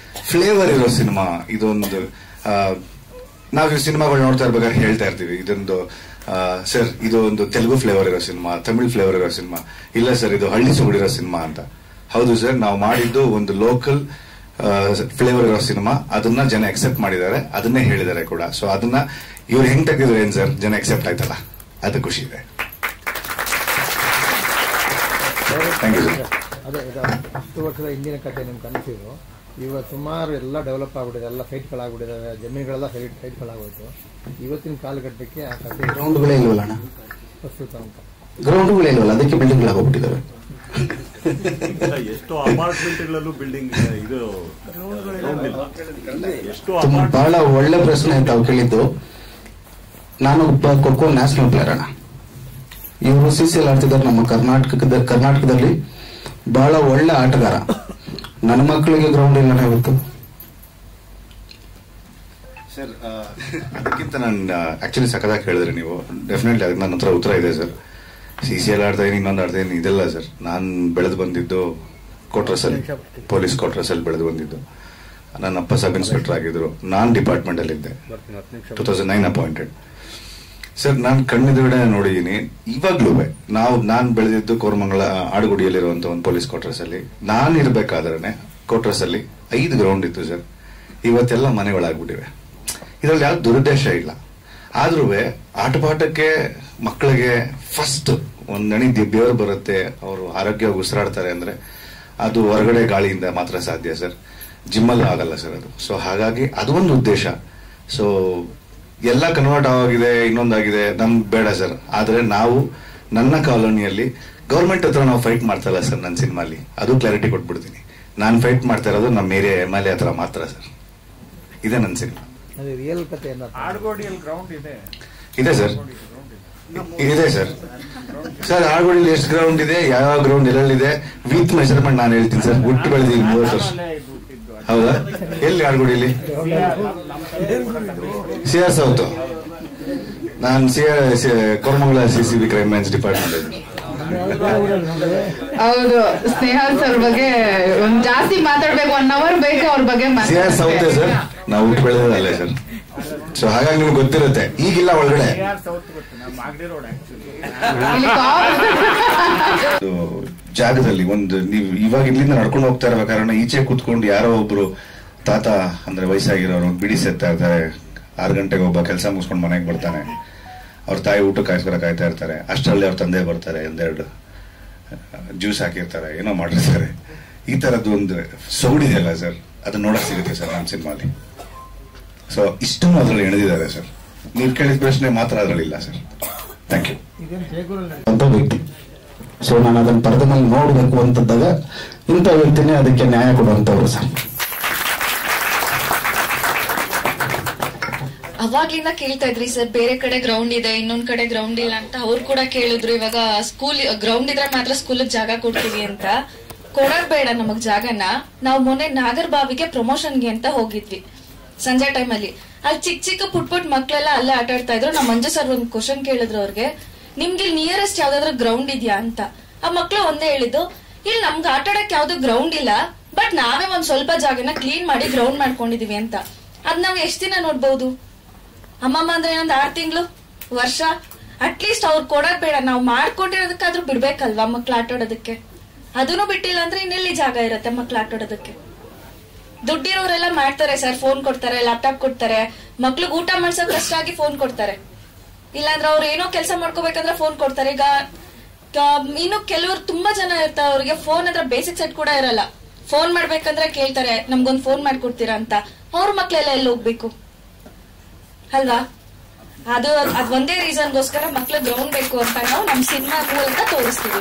ಫ್ಲೇವರ್ ಇರೋ ಸಿನಿಮಾ. ಇದೊಂದು ನಾವು ಈ ಸಿನಿಮಾಗಳು ನೋಡ್ತಾ ಇರ್ಬೇಕಾದ್ರೆ ಹೇಳ್ತಾ ಇರ್ತೀವಿ, ಇದೊಂದು ಸರ್ ಇದು ಒಂದು ತೆಲುಗು ಫ್ಲೇವರ್ ಇರೋ ಸಿನಿಮಾ, ತಮಿಳ್ ಫ್ಲೇವರ್ ಇರೋ ಸಿನಿಮಾ. ಇಲ್ಲ ಸರ್, ಇದು ಹಳ್ಳಿ ಸೊಗಡಿರೋ ಸಿನಿಮಾ ಅಂತ. ಹೌದು ಸರ್, ನಾವು ಮಾಡಿದ್ದು ಒಂದು ಲೋಕಲ್ ಫ್ಲೇವರ್ ಇರೋ ಸಿನಿಮಾ. ಅದನ್ನ ಜನ ಅಕ್ಸೆಪ್ಟ್ ಮಾಡಿದ್ದಾರೆ, ಅದನ್ನೇ ಹೇಳಿದ್ದಾರೆ ಕೂಡ. ಸೊ ಅದನ್ನ ಇವ್ರು ಹೆಂಗ್ ತೆಗೆದ್ರು ಏನ್ ಸರ್, ಜನ ಅಕ್ಸೆಪ್ಟ್ ಆಯ್ತಲ್ಲ, ಅದು ಖುಷಿ ಇದೆ. Thank you sir. ಅದೇ 10 ವರ್ಷದ ಹಿಂದಿನ ಕತೆ ನಿಮ್ ಕನಸಿದ್ರು. ಇವಾಗ ಸುಮಾರು ಎಲ್ಲ ಡೆವಲಪ್ ಆಗ್ಬಿಟ್ಟಿದೆ, ಎಲ್ಲ ಸೈಟ್ಗಳಾಗ್ಬಿಟ್ಟಿದ್ದಾವೆ, ಜಮೀನುಗಳೆಲ್ಲ ಸೈಟ್ಗಳಾಗೋಯ್ತು. ಇವತ್ತಿನ ಕಾಲಘಟ್ಟಕ್ಕೆ ಆ ಕತೆ ಗ್ರೌಂಡ್ಗಳೇ ಇಲ್ವಲ್ಲ ಅಣ್ಣ, ಪ್ರಸ್ತುತ ಅಂತ ಗ್ರೌಂಡ್ಗಳೇ ಇಲ್ವಲ್ಲ, ಅದಕ್ಕೆ ಬಿಲ್ಡಿಂಗ್ಗಳಾಗೋಗ್ಬಿಟ್ಟಿದ್ದಾವೆ. ಎಷ್ಟೋ ಅಪಾರ್ಟ್ಮೆಂಟ್ಗಳಲ್ಲೂ ಬಿಲ್ಡಿಂಗ್ ಇದು ಬಹಳ ಒಳ್ಳೆ ಪ್ರಶ್ನೆ ಅಂತ ಅವ್ರು ಕೇಳಿದ್ದು. ನಾನು ಒಬ್ಬ ಖೋಖೋ ನ್ಯಾಷನಲ್ ಪ್ಲೇಯರ್ ಅಣ್ಣ. ಇವರು CCL ಆಡ್ತಿದ್ದಾರೆ ನಮ್ಮ ಕರ್ನಾಟಕದಲ್ಲಿ. ಬಹಳ ಒಳ್ಳೆ ಆಟಗಾರ. ನನ್ನ ಮಕ್ಕಳಿಗೆ ಗ್ರೌಂಡ್ ಇಲ್ಲ ಇವತ್ತು ಸರ್. ಅದಕ್ಕಿಂತ ನಾನು ಆಕ್ಚುಲಿ ಸಖತ್ತಾಗಿ ಹೇಳಿದ್ರೆ ನೀವು, ಡೆಫಿನೆಟ್ಲಿ ಅದಕ್ಕೆ ನನ್ನ ಹತ್ರ ಉತ್ತರ ಇದೆ ಸರ್. CCL ಆಡ್ತಾ ಇದೀನಿ, ಇನ್ನೊಂದು ಆಡ್ತಾ ಇದೀನಿ, ಇದೆಲ್ಲ ಸರ್. ನಾನು ಬೆಳೆದು ಬಂದಿದ್ದು ಕೋಟ್ರಸಲ್ಲಿ, ಪೊಲೀಸ್ ಕೋಟ್ರಸಲ್ಲಿ ಬೆಳೆದು ಬಂದಿದ್ದು. ನನ್ನ ಅಪ್ಪ ಸಬ್ ಇನ್ಸ್ಪೆಕ್ಟರ್ ಆಗಿದ್ರು, ನಾನು ಡಿಪಾರ್ಟ್ಮೆಂಟ್ ಅಲ್ಲಿ ಇದ್ದೆ. 2009 ಅಪಾಯಿಂಟೆಡ್ ಸರ್. ನಾನು ಕಣ್ಣೆದುರುಗಡೆ ನೋಡಿದೀನಿ. ಇವಾಗ್ಲೂ ನಾನು ಬೆಳೆದಿದ್ದು ಕೋರಮಂಗಲ ಆಡುಗುಡಿಯಲ್ಲಿರುವಂತ ಒಂದು ಪೊಲೀಸ್ ಕ್ವಾರ್ಟರ್ಸ್ ಅಲ್ಲಿ. ನಾನು ಇರ್ಬೇಕಾದ್ರೆ ಕ್ವಾರ್ಟರ್ಸ್ ಅಲ್ಲಿ 5 ಗ್ರೌಂಡ್ ಇತ್ತು ಸರ್. ಇವತ್ತೆಲ್ಲ ಮನೆಗಳಾಗ್ಬಿಟ್ಟಿವೆ. ಇದ್ರಲ್ಲಿ ಯಾವ್ದು ದುರುದ್ದೇಶ ಇಲ್ಲ. ಆದ್ರೂ ಆಟಪಾಠಕ್ಕೆ ಮಕ್ಕಳಿಗೆ ಫಸ್ಟ್ ಒಂದ್ ನಣಿ ಬೆವರು ಬರುತ್ತೆ, ಅವರು ಆರೋಗ್ಯವಾಗಿ ಉಸಿರಾಡ್ತಾರೆ ಅಂದ್ರೆ ಅದು ಹೊರಗಡೆ ಗಾಳಿಯಿಂದ ಮಾತ್ರ ಸಾಧ್ಯ ಸರ್, ಜಿಮ್ಮಲ್ಲಿ ಆಗಲ್ಲ ಸರ್ ಅದು. ಸೊ ಹಾಗಾಗಿ ಅದು ಒಂದು ಉದ್ದೇಶ. ಸೊ ಎಲ್ಲ ಕನ್ವರ್ಟ್ ಆಗಿದೆ, ಇನ್ನೊಂದಾಗಿದೆ, ನಮ್ಗೆ ಬೇಡ ಸರ್. ಆದ್ರೆ ನಾವು ನನ್ನ ಕಾಲೋನಿಯಲ್ಲಿ ಗೌರ್ಮೆಂಟ್ ಹತ್ರ ನಾವು ಫೈಟ್ ಮಾಡ್ತಾ ಇಲ್ಲ ಸರ್. ನನ್ನ ಸಿನಿಮಾಲಿ ಅದು ಕ್ಲಾರಿಟಿ ಕೊಟ್ಬಿಡ್ತೀನಿ. ನಾನು ಫೈಟ್ ಮಾಡ್ತಾ ಇರೋದು ನಮ್ಮ ಏರಿಯಾ MLA ಹತ್ರ ಮಾತ್ರ ಸರ್. ಇದೆ ನನ್ನ ಸಿನಿಮಾ. ರಿಯಲ್ ಕತೆ ಗ್ರೌಂಡ್ ಇದೆ ಸರ್, ಇದೆ ಸರ್. ಸರ್ ಆಡುಗೋಡಿಯಲ್ಲಿ ಎಷ್ಟು ಗ್ರೌಂಡ್ ಇದೆ, ಯಾವ ಗ್ರೌಂಡ್ ಎಲ್ಲೆಲ್ಲಿದೆ ವಿತ್ ಮೆಜರ್ಮೆಂಟ್ ನಾನು ಹೇಳ್ತೀನಿ ಸರ್. ಹುಟ್ಟು ಬೆಳೆದಿದ್ದೀನಿ 30 ವರ್ಷ. ಹೌದಾ? ಎಲ್ಲಿ ಆಡುಗೋಡಿಯಲ್ಲಿ? CR south. ನಾನು Koramangala CCB crime branch department ಇದ್ದೀನಿ. ಹೌದು, ಸ್ನೇಹ ಸರ್ ಬಗ್ಗೆ ಒಂದ್ ಜಾಸ್ತಿ ಮಾತಾಡ್ಬೇಕು, 1 hour ಬೇಕು ಅವ್ರ ಬಗ್ಗೆ. CR ಸೌತ್ ಸರ್, ನಾವು ಹುಟ್ಟು ಬೆಳೆದಲ್ಲೇ ಸರ್. ಸೊ ಹಾಗಾಗಿ ನಿಮ್ಗೆ ಗೊತ್ತಿರುತ್ತೆ. ಈಗಿಲ್ಲ ಒಳಗಡೆ ಜಾಗದಲ್ಲಿ ಒಂದು ನೀವು ಇವಾಗ ಇಲ್ಲಿಂದ ನಡ್ಕೊಂಡು ಹೋಗ್ತಾ ಇರೋ ಕಾರಣ ಈಚೆ ಕೂತ್ಕೊಂಡು ಯಾರೋ ಒಬ್ರು ತಾತ ಅಂದ್ರೆ ವಯಸ್ಸಾಗಿರೋರು ಬಿಡಿ ಸೆತ್ತಾ ಇರ್ತಾರೆ. 6 ಗಂಟೆಗೆ ಒಬ್ಬ ಕೆಲಸ ಮುಗಿಸ್ಕೊಂಡು ಮನೆಗೆ ಬರ್ತಾನೆ. ಅವ್ರ ತಾಯಿ ಊಟ ಕಾಯ್ತಾ ಇರ್ತಾರೆ. ಅಷ್ಟರಲ್ಲಿ ಅವ್ರ ತಂದೆ ಬರ್ತಾರೆ, 1-2 ಜ್ಯೂಸ್ ಹಾಕಿರ್ತಾರೆ, ಏನೋ ಮಾಡಿರ್ತಾರೆ. ಈ ತರದ್ದು ಒಂದು ಸೌಡಿದೆಯಲ್ಲ ಸರ್, ಅದನ್ನ ನೋಡಕ್ ಸಿಗುತ್ತೆ ಸರ್ ನಮ್ಮ ಸಿನಿಮಾಲಿ. ಸೊ ಇಷ್ಟನ್ನು ಅದರಲ್ಲಿ ಎಳೆದಿದ್ದಾರೆ ಸರ್. ನೀವು ಕೇಳಿದ ಪ್ರಶ್ನೆ ಮಾತ್ರ ಅದರಲ್ಲಿ ಇಲ್ಲ ಸರ್. Thank you. ಅಂತ ವ್ಯಕ್ತಿ. ಸೊ ನಾನು ಅದನ್ನ ಪರದ ಮೇಲೆ ನೋಡ್ಬೇಕು ಅಂತಂದಾಗ ಇಂಥ ವ್ಯಕ್ತಿನೇ ಅದಕ್ಕೆ ನ್ಯಾಯ ಕೊಡುವಂತವ್ರು ಸರ್. ಅವಾಗ್ಲಿಂದ ಕೇಳ್ತಾ ಇದ್ರಿ ಸರ್, ಬೇರೆ ಕಡೆ ಗ್ರೌಂಡ್ ಇದೆ, ಇನ್ನೊಂದ್ ಕಡೆ ಗ್ರೌಂಡ್ ಇಲ್ಲ ಅಂತ. ಅವ್ರು ಕೂಡ ಕೇಳಿದ್ರು, ಇವಾಗ ಸ್ಕೂಲ್ ಗ್ರೌಂಡ್ ಇದ್ರೆ ಮಾತ್ರ ಸ್ಕೂಲ್ ಜಾಗ ಕೊಡ್ತೀವಿ ಅಂತ. ಕೊಡೋದ್ ಬೇಡ ನಮಗ್ ಜಾಗನ. ನಾವು ಮೊನ್ನೆ ನಾಗರಬಾವಿಗೆ ಪ್ರಮೋಷನ್ಗೆ ಅಂತ ಹೋಗಿದ್ವಿ ಸಂಜೆ ಟೈಮಲ್ಲಿ. ಅಲ್ಲಿ ಚಿಕ್ಕ ಪುಟ್ ಮಕ್ಳೆಲ್ಲ ಅಲ್ಲೇ ಆಟ ಆಡ್ತಾ ಇದ್ರು. ನಮ್ಮ ಮಂಜು ಸರ್ ಒಂದ್ ಕ್ವಶನ್ ಕೇಳಿದ್ರು ಅವ್ರಿಗೆ, ನಿಮ್ಗೆ ನಿಯರೆಸ್ಟ್ ಯಾವ್ದಾದ್ರು ಗ್ರೌಂಡ್ ಇದೆಯಾ ಅಂತ. ಆ ಮಕ್ಳು ಒಂದೇ ಹೇಳಿದ್ದು, ಇಲ್ಲಿ ನಮ್ಗೆ ಆಟ ಆಡಕ್ ಯಾವ್ದು ಗ್ರೌಂಡ್ ಇಲ್ಲ, ಬಟ್ ನಾವೇ ಒಂದ್ ಸ್ವಲ್ಪ ಜಾಗನ ಕ್ಲೀನ್ ಮಾಡಿ ಗ್ರೌಂಡ್ ಮಾಡ್ಕೊಂಡಿದೀವಿ ಅಂತ. ಅದ್ ನಾವ್ ಎಷ್ಟ್ ದಿನ ನೋಡ್ಬಹುದು? ಅಮ್ಮಮ್ಮ ಅಂದ್ರೆ ಇನ್ನೊಂದ್ 6 ತಿಂಗಳು, ವರ್ಷ, ಅಟ್ಲೀಸ್ಟ್ ಅವ್ರು ಕೊಡೋದ್ ಬೇಡ, ನಾವ್ ಮಾಡ್ಕೊಂಡಿರೋದಕ್ಕಾದ್ರೂ ಬಿಡ್ಬೇಕಲ್ವಾ ಮಕ್ಳು ಆಟ ಆಡೋದಕ್ಕೆ? ಅದನ್ನು ಬಿಟ್ಟಿಲ್ಲ ಅಂದ್ರೆ ಇನ್ನೆಲ್ಲಿ ಜಾಗ ಇರತ್ತೆ ಮಕ್ಳು ಆಟ ಆಡೋದಕ್ಕೆ? ದುಡ್ಡಿರೋರೆಲ್ಲ ಮಾಡ್ತಾರೆ ಸರ್, ಫೋನ್ ಕೊಡ್ತಾರೆ, ಲ್ಯಾಪ್ಟಾಪ್ ಕೊಡ್ತಾರೆ, ಮಕ್ಳಿಗೆ ಊಟ ಮಾಡ್ಸೋಕ್ ಕಷ್ಟ ಆಗಿ ಫೋನ್ ಕೊಡ್ತಾರೆ. ಇಲ್ಲಾಂದ್ರೆ ಅವ್ರು ಏನೋ ಕೆಲಸ ಮಾಡ್ಕೋಬೇಕಂದ್ರೆ ಫೋನ್ ಕೊಡ್ತಾರೆ. ಈಗ ಇನ್ನು ಕೆಲವರು ತುಂಬಾ ಜನ ಇರ್ತಾರೆ, ಅವ್ರಿಗೆ ಫೋನ್ ಅಂದ್ರೆ ಬೇಸಿಕ್ ಸೆಟ್ ಕೂಡ ಇರಲ್ಲ. ಫೋನ್ ಮಾಡ್ಬೇಕಂದ್ರೆ ಕೇಳ್ತಾರೆ, ನಮ್ಗೊಂದ್ ಫೋನ್ ಮಾಡ್ಕೊಡ್ತೀರಾ ಅಂತ. ಅವ್ರ ಮಕ್ಳೆಲ್ಲ ಎಲ್ಲಿ ಹೋಗ್ಬೇಕು ಅಲ್ವಾ? ಅದ್ ಒಂದೇ ರೀಸನ್ಗೋಸ್ಕರ ಮಕ್ಳು ಗ್ರೌಂಡ್ ಬೇಕು ಅಂತ ನಾವು ನಮ್ ಸಿನಿಮಾ ಮೂಲಕ ತೋರಿಸ್ತೀವಿ.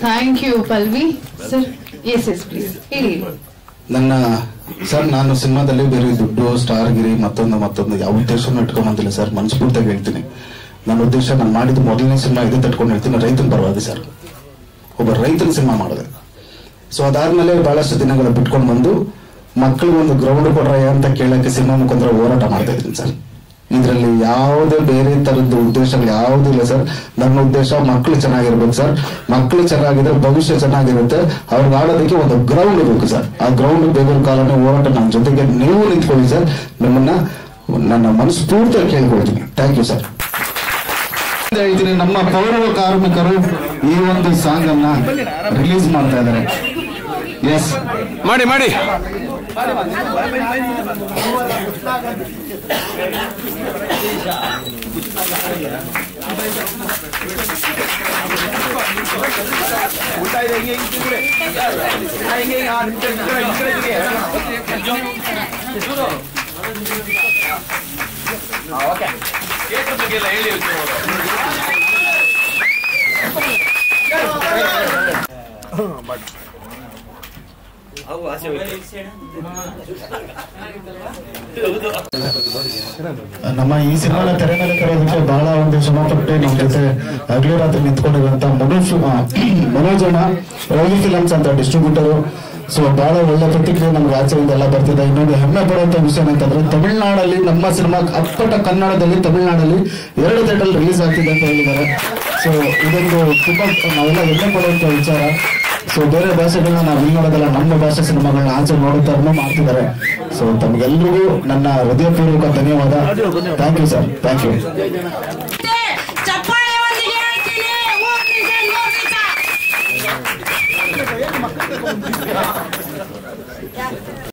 Thank you Pallavi sir. Yes please ಹೇಳಿ. ನಾನು ಸಿನಿಮಾದಲ್ಲಿ ಬೇರೆ ದುಡ್ಡು, ಸ್ಟಾರ್ ಗಿರಿ, ಮತ್ತೊಂದು ಯಾವ ಉದ್ದೇಶನೂ ಇಟ್ಕೊಂಬಂದಿಲ್ಲ ಸರ್. ಮನಸ್ಫೂರ್ತಿಯಾಗಿ ಹೇಳ್ತೀನಿ, ನನ್ನ ಉದ್ದೇಶ ನಾನು ಮಾಡಿದ ಮೊದಲನೇ ಸಿನಿಮಾ ಇದೆ ತಟ್ಕೊಂಡು ಹೇಳ್ತೀನಿ, ರೈತನ ಪರವಾಗಿ ಸರ್. ಒಬ್ಬ ರೈತನ ಸಿನಿಮಾ ಮಾಡಿದೆ. ಸೊ ಅದಾದ್ಮೇಲೆ ಬಹಳಷ್ಟು ದಿನಗಳ ಬಿಟ್ಕೊಂಡು ಬಂದು ಮಕ್ಕಳಿಗೆ ಒಂದು ಗ್ರೌಂಡ್ ಕೊಡ್ರಯ್ಯ ಅಂತ ಕೇಳಕ್ಕೆ ಸಿನಿಮಾ ಮುಖಾಂತರ ಹೋರಾಟ ಮಾಡ್ತಾ ಇದ್ದೀನಿ ಸರ್. ಇದರಲ್ಲಿ ಯಾವುದೇ ಬೇರೆ ತರದ್ದು ಉದ್ದೇಶಗಳು ಯಾವುದೂ ಇಲ್ಲ ಸರ್. ನನ್ನ ಉದ್ದೇಶ ಮಕ್ಕಳು ಚೆನ್ನಾಗಿರ್ಬೇಕು ಸರ್. ಮಕ್ಕಳು ಚೆನ್ನಾಗಿದ್ರೆ ಭವಿಷ್ಯ ಚೆನ್ನಾಗಿರುತ್ತೆ. ಅವ್ರಿಗೆ ಆಡೋದಕ್ಕೆ ಒಂದು ಗ್ರೌಂಡ್ ಬೇಕು ಸರ್. ಆ ಗ್ರೌಂಡ್ ಬೇಗೂರು ಕಾಲೋನಿ ಹೋರಾಟ ನನ್ನ ಜೊತೆಗೆ ನೀವು ನಿಂತ್ಕೊಳ್ಳಿ ಸರ್. ನಿಮ್ಮನ್ನ ನನ್ನ ಮನಸ್ಫೂರ್ತಿಯಾಗಿ ಕೇಳ್ಕೊಳ್ತೀನಿ. Thank you sir. ಹೇಳ್ತೀನಿ, ನಮ್ಮ ಪೌರ ಕಾರ್ಮಿಕರು ಈ ಒಂದು ಸಾಂಗ್ ಅನ್ನ ರಿಲೀಸ್ ಮಾಡ್ತಾ ಇದ್ದಾರೆ. ಎಸ್, ಮಾಡಿ ನಮ್ಮ ಈ ಸಿನಿಮಾನ ತೆರೆ ಮೇಲೆ ತರೋದಕ್ಕೆ ಬಹಳ ಒಂದು ಶ್ರಮ ಪಟ್ಟು ನಮ್ಮ ಜೊತೆ ಹಗಲು ರಾತ್ರಿ ನಿಂತ್ಕೊಂಡಿರುವಂತ ಮನೋಜಣ್ಣ ರವಿ ಫಿಲಮ್ಸ್ ಅಂತ ಡಿಸ್ಟ್ರಿಬ್ಯೂಟರು. ಸೊ ಬಹಳ ಒಳ್ಳೆ ಪ್ರತಿಕ್ರಿಯೆ ನಮ್ಗೆ ಆಚೆಯಿಂದ ಎಲ್ಲ ಬರ್ತಿದೆ. ಇನ್ನೊಂದು ಹೆಮ್ಮೆ ಪಡುವಂತ ವಿಷಯ ಏನಂತಂದ್ರೆ, ತಮಿಳ್ನಾಡಲ್ಲಿ ನಮ್ಮ ಸಿನಿಮಾ ಅಪ್ಪಟ ಕನ್ನಡದಲ್ಲಿ ತಮಿಳ್ನಾಡಲ್ಲಿ 2 ಥಿಯೇಟರ್ ರಿಲೀಸ್ ಆಗ್ತಿದೆ ಅಂತ ಹೇಳಿದ್ದಾರೆ. ಸೊ ಇದೊಂದು ತುಂಬಾ ನಾವೆಲ್ಲ ಹೆಮ್ಮೆ ಪಡುವಂತ ವಿಚಾರ. ಸೊ ಬೇರೆ ಭಾಷೆಗಳನ್ನ ನಾವು ಇಲ್ಲಿ ನೋಡೋದಲ್ಲ, ನಮ್ಮ ಭಾಷೆ ಸಿನಿಮಾಗಳನ್ನ ಆಚೆ ನೋಡುತ್ತಾರನ್ನು ಮಾಡ್ತಿದ್ದಾರೆ. ಸೊ ತಮ್ಗೆಲ್ರಿಗೂ ನನ್ನ ಹೃದಯಪೂರ್ವಕ ಧನ್ಯವಾದ. Thank you sir. Thank you.